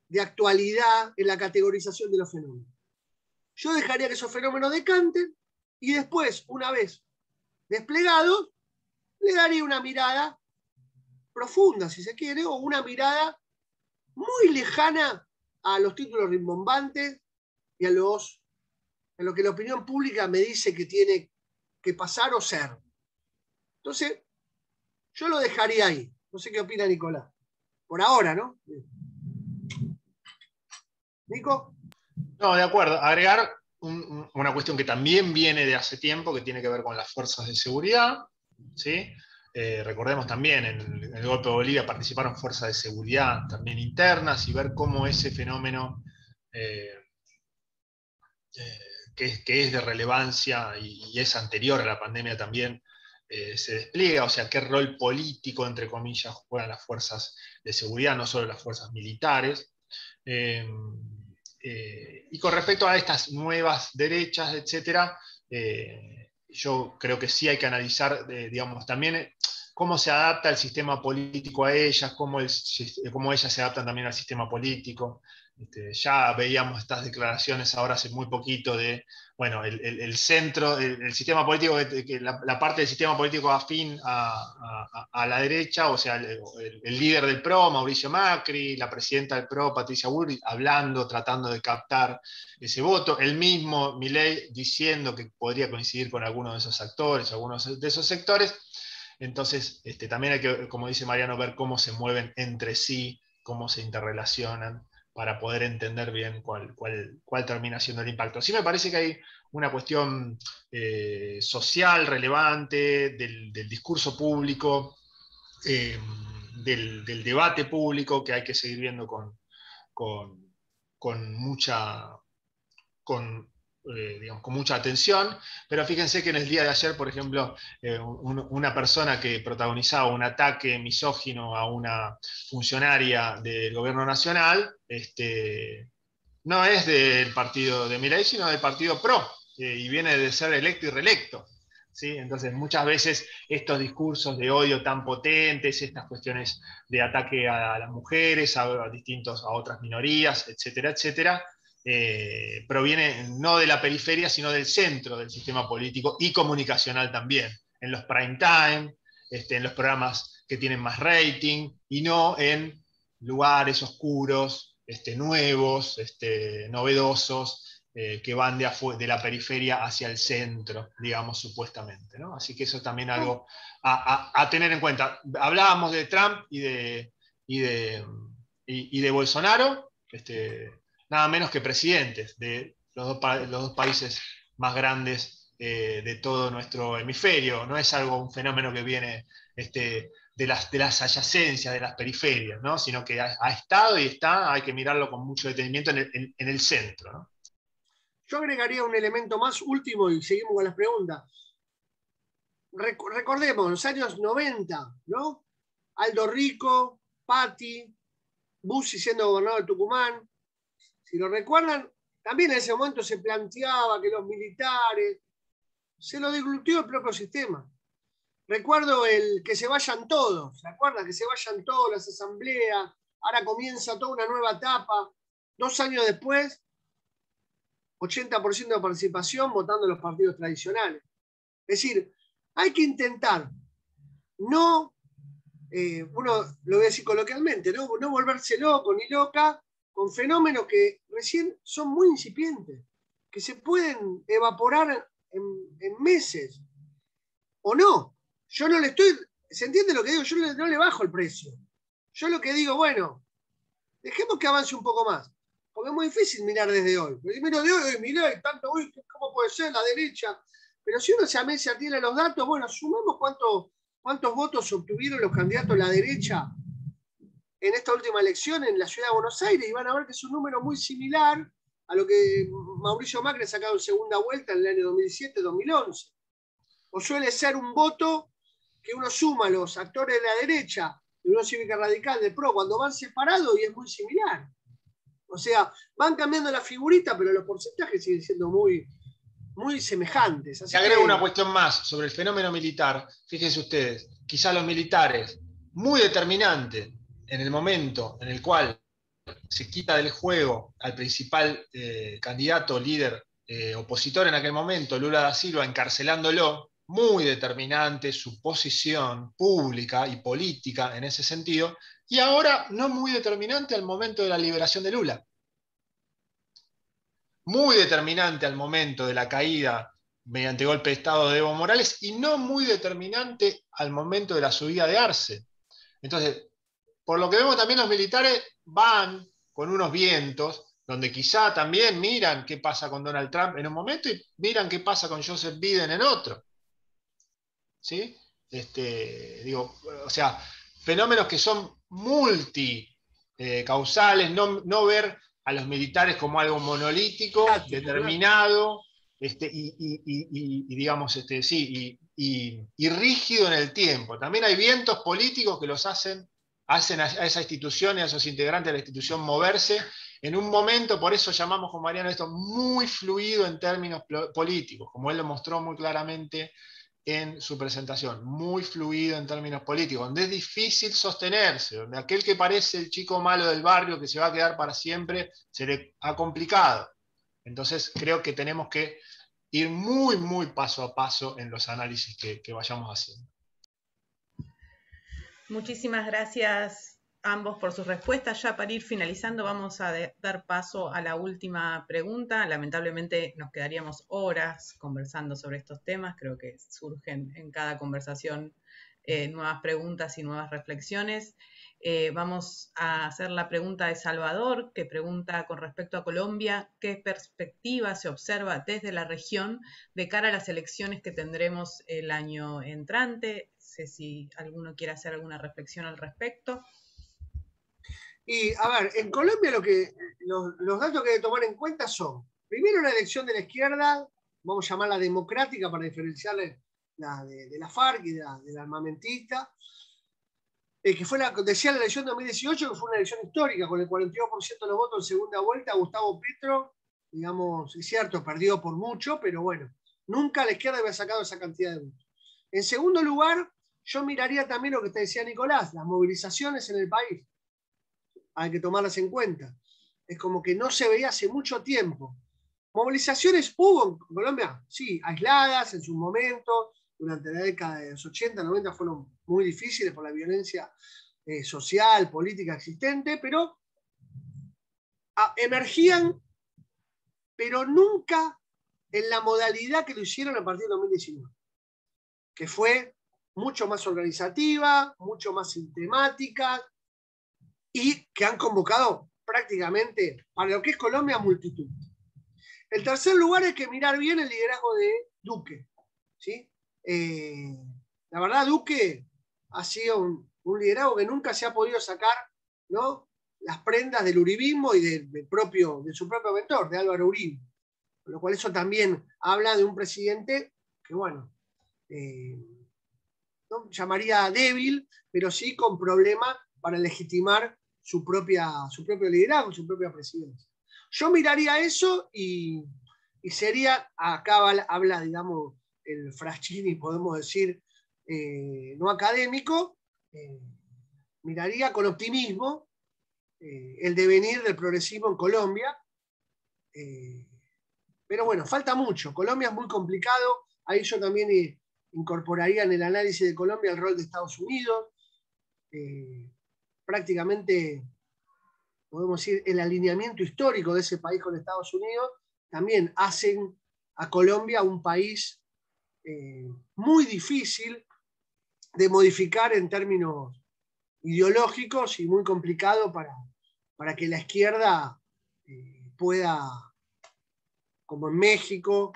de actualidad en la categorización de los fenómenos. Yo dejaría que esos fenómenos decanten y después, una vez desplegados, le daría una mirada profunda, si se quiere, o una mirada muy lejana a los títulos rimbombantes y a lo que la opinión pública me dice que tiene que pasar o ser. Entonces, yo lo dejaría ahí. No sé qué opina Nicolás. Por ahora, ¿no? ¿Nico? No, de acuerdo. Agregar una cuestión que también viene de hace tiempo, que tiene que ver con las fuerzas de seguridad, ¿sí? Recordemos también, en el golpe de Bolivia participaron fuerzas de seguridad también internas y ver cómo ese fenómeno que es de relevancia y es anterior a la pandemia también se despliega, o sea, qué rol político, entre comillas, juegan las fuerzas de seguridad, no solo las fuerzas militares. Y con respecto a estas nuevas derechas, etcétera, yo creo que sí hay que analizar, digamos, también cómo se adapta el sistema político a ellas, cómo ellas se adaptan también al sistema político. Ya veíamos estas declaraciones ahora hace muy poquito de, bueno, el centro, el sistema político, la parte del sistema político afín a la derecha, o sea, el líder del PRO, Mauricio Macri, la presidenta del PRO, Patricia Bullrich, hablando, tratando de captar ese voto, el mismo Milei diciendo que podría coincidir con algunos de esos actores, algunos de esos sectores. Entonces, también hay que, como dice Mariano, ver cómo se mueven entre sí, cómo se interrelacionan, para poder entender bien cuál termina siendo el impacto. Sí me parece que hay una cuestión social relevante del discurso público, del debate público que hay que seguir viendo con mucha... digamos, con mucha atención, pero fíjense que en el día de ayer, por ejemplo, una persona que protagonizaba un ataque misógino a una funcionaria del gobierno nacional, no es del partido de Milei, sino del partido PRO, y viene de ser electo y reelecto. ¿Sí? Entonces, muchas veces estos discursos de odio tan potentes, estas cuestiones de ataque a las mujeres, a otras minorías, etcétera, etcétera, proviene no de la periferia, sino del centro del sistema político y comunicacional también, en los prime time, en los programas que tienen más rating, y no en lugares oscuros, nuevos, novedosos, que van de la periferia hacia el centro, digamos, supuestamente, ¿no? Así que eso es también algo a tener en cuenta. Hablábamos de Trump y de Bolsonaro, nada menos que presidentes de los dos países más grandes de todo nuestro hemisferio. No es un fenómeno que viene de las adyacencias, de las periferias, ¿no? Sino que ha estado y está, hay que mirarlo con mucho detenimiento en el centro, ¿no? Yo agregaría un elemento más último y seguimos con las preguntas. Recordemos, los años 90, ¿no? Aldo Rico, Patti, Bussi siendo gobernador de Tucumán, Si lo recuerdan, también en ese momento se planteaba que los militares, se lo deglutió el propio sistema. Recuerdo el que se vayan todos, ¿se acuerdan? Que se vayan todos las asambleas, ahora comienza toda una nueva etapa. 2 años después, 80% de participación votando en los partidos tradicionales. Es decir, hay que intentar no, uno lo voy a decir coloquialmente, no volverse loco ni loca con fenómenos que recién son muy incipientes, que se pueden evaporar en meses, o no. Yo no le estoy, ¿se entiende lo que digo? Yo no le bajo el precio. Yo lo que digo, bueno, dejemos que avance un poco más, porque es muy difícil mirar desde hoy. Primero de hoy, mirá, tanto, uy, ¿cómo puede ser la derecha? Pero si uno se atiene los datos, bueno, sumemos cuántos votos obtuvieron los candidatos de la derecha en esta última elección en la ciudad de Buenos Aires, y van a ver que es un número muy similar a lo que Mauricio Macri ha sacado en segunda vuelta en el año 2007-2011. O suele ser un voto que uno suma a los actores de la derecha, de Unión Cívica Radical, de PRO, cuando van separados, y es muy similar. O sea, van cambiando la figurita, pero los porcentajes siguen siendo muy semejantes. Así agrego una cuestión más sobre el fenómeno militar. Fíjense ustedes, quizá los militares, muy determinante en el momento en el cual se quita del juego al principal candidato, líder opositor en aquel momento, Lula da Silva, encarcelándolo, muy determinante su posición pública y política en ese sentido, y ahora no muy determinante al momento de la liberación de Lula. Muy determinante al momento de la caída mediante golpe de Estado de Evo Morales y no muy determinante al momento de la subida de Arce. Entonces, por lo que vemos también los militares van con unos vientos donde quizá también miran qué pasa con Donald Trump en un momento y miran qué pasa con Joseph Biden en otro. ¿Sí? O sea, fenómenos que son multicausales, no ver a los militares como algo monolítico, determinado, digamos, y rígido en el tiempo. También hay vientos políticos que los hacen a esa institución y a esos integrantes de la institución moverse en un momento, por eso llamamos con Mariano esto muy fluido en términos políticos, como él lo mostró muy claramente en su presentación, muy fluido en términos políticos, donde es difícil sostenerse, donde aquel que parece el chico malo del barrio que se va a quedar para siempre, se le ha complicado. Entonces creo que tenemos que ir muy, muy paso a paso en los análisis que vayamos haciendo. Muchísimas gracias a ambos por sus respuestas. Ya para ir finalizando vamos a dar paso a la última pregunta. Lamentablemente nos quedaríamos horas conversando sobre estos temas. Creo que surgen en cada conversación nuevas preguntas y nuevas reflexiones. Vamos a hacer la pregunta de Salvador, que pregunta con respecto a Colombia, ¿qué perspectiva se observa desde la región de cara a las elecciones que tendremos el año entrante? No sé si alguno quiere hacer alguna reflexión al respecto. Y, a ver, en Colombia los datos que hay que tomar en cuenta son, primero, una elección de la izquierda, vamos a llamarla democrática para diferenciarle de la FARC y de la armamentista, que fue decía la elección de 2018, que fue una elección histórica, con el 42% de los votos en segunda vuelta. Gustavo Petro, digamos, es cierto, perdió por mucho, pero bueno, nunca la izquierda había sacado esa cantidad de votos. En segundo lugar, yo miraría también lo que te decía Nicolás, las movilizaciones en el país. Hay que tomarlas en cuenta. Es como que no se veía hace mucho tiempo. Movilizaciones hubo en Colombia, sí, aisladas en su momento, durante la década de los 80, 90 fueron muy difíciles por la violencia social, política existente, pero emergían, pero nunca en la modalidad que lo hicieron a partir de 2019, que fue mucho más organizativa, mucho más sistemática, y que han convocado prácticamente, para lo que es Colombia, multitud. El tercer lugar es que mirar bien el liderazgo de Duque, ¿sí? La verdad, Duque ha sido un liderazgo que nunca se ha podido sacar, ¿no?, las prendas del uribismo y de su propio mentor, de Álvaro Uribe. Con lo cual eso también habla de un presidente que, bueno, no llamaría débil, pero sí con problemas para legitimar su propio liderazgo, su propia presidencia. yo miraría eso y sería, acá habla, digamos, el Fraschini, podemos decir, no académico, miraría con optimismo el devenir del progresismo en Colombia. Pero bueno, falta mucho. Colombia es muy complicado. Ahí yo también incorporaría en el análisis de Colombia el rol de Estados Unidos. Prácticamente, podemos decir, el alineamiento histórico de ese país con Estados Unidos también hacen a Colombia un país muy difícil de modificar en términos ideológicos y muy complicado para que la izquierda pueda, como en México,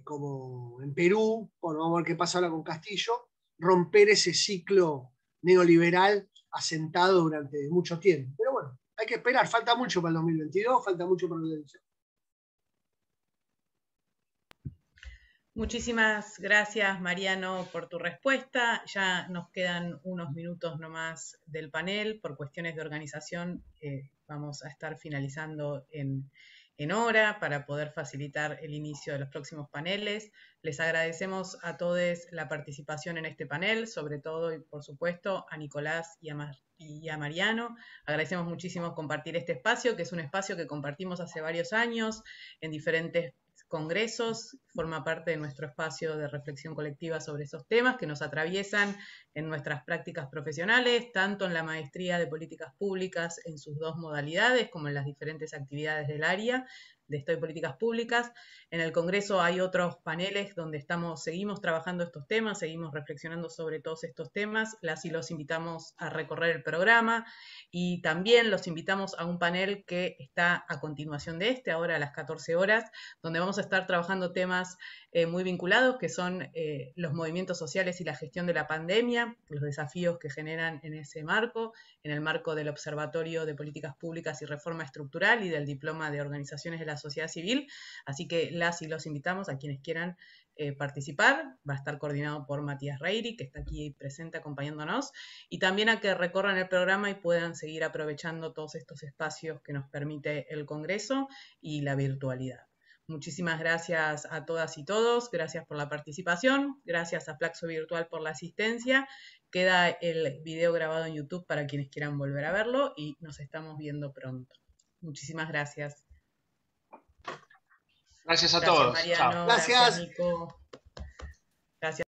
como en Perú, bueno, vamos a ver qué pasa ahora con Castillo, romper ese ciclo neoliberal asentado durante mucho tiempo. Pero bueno, hay que esperar, falta mucho para el 2022, falta mucho para la elección. Muchísimas gracias, Mariano, por tu respuesta. Ya nos quedan unos minutos nomás del panel. Por cuestiones de organización, vamos a estar finalizando en hora para poder facilitar el inicio de los próximos paneles. Les agradecemos a todos la participación en este panel, sobre todo y por supuesto a Nicolás y a Mariano. Agradecemos muchísimo compartir este espacio, que es un espacio que compartimos hace varios años en diferentes congresos, forma parte de nuestro espacio de reflexión colectiva sobre esos temas que nos atraviesan en nuestras prácticas profesionales, tanto en la maestría de políticas públicas en sus dos modalidades, como en las diferentes actividades del área de Estado y Políticas Públicas. En el Congreso hay otros paneles donde seguimos trabajando estos temas, seguimos reflexionando sobre todos estos temas. Las y los invitamos a recorrer el programa y también los invitamos a un panel que está a continuación de este, ahora a las 14 horas, donde vamos a estar trabajando temas muy vinculados, que son los movimientos sociales y la gestión de la pandemia, los desafíos que generan en ese marco, en el marco del Observatorio de Políticas Públicas y Reforma Estructural y del Diploma de Organizaciones de la Sociedad Civil. Así que las y los invitamos a quienes quieran participar. Va a estar coordinado por Matías Reiri, que está aquí presente acompañándonos, y también a que recorran el programa y puedan seguir aprovechando todos estos espacios que nos permite el Congreso y la virtualidad. Muchísimas gracias a todas y todos, gracias por la participación, gracias a Flaxo Virtual por la asistencia. Queda el video grabado en YouTube para quienes quieran volver a verlo y nos estamos viendo pronto. Muchísimas gracias. Gracias a todos. Mariano, Chao. Gracias. Nico. Gracias.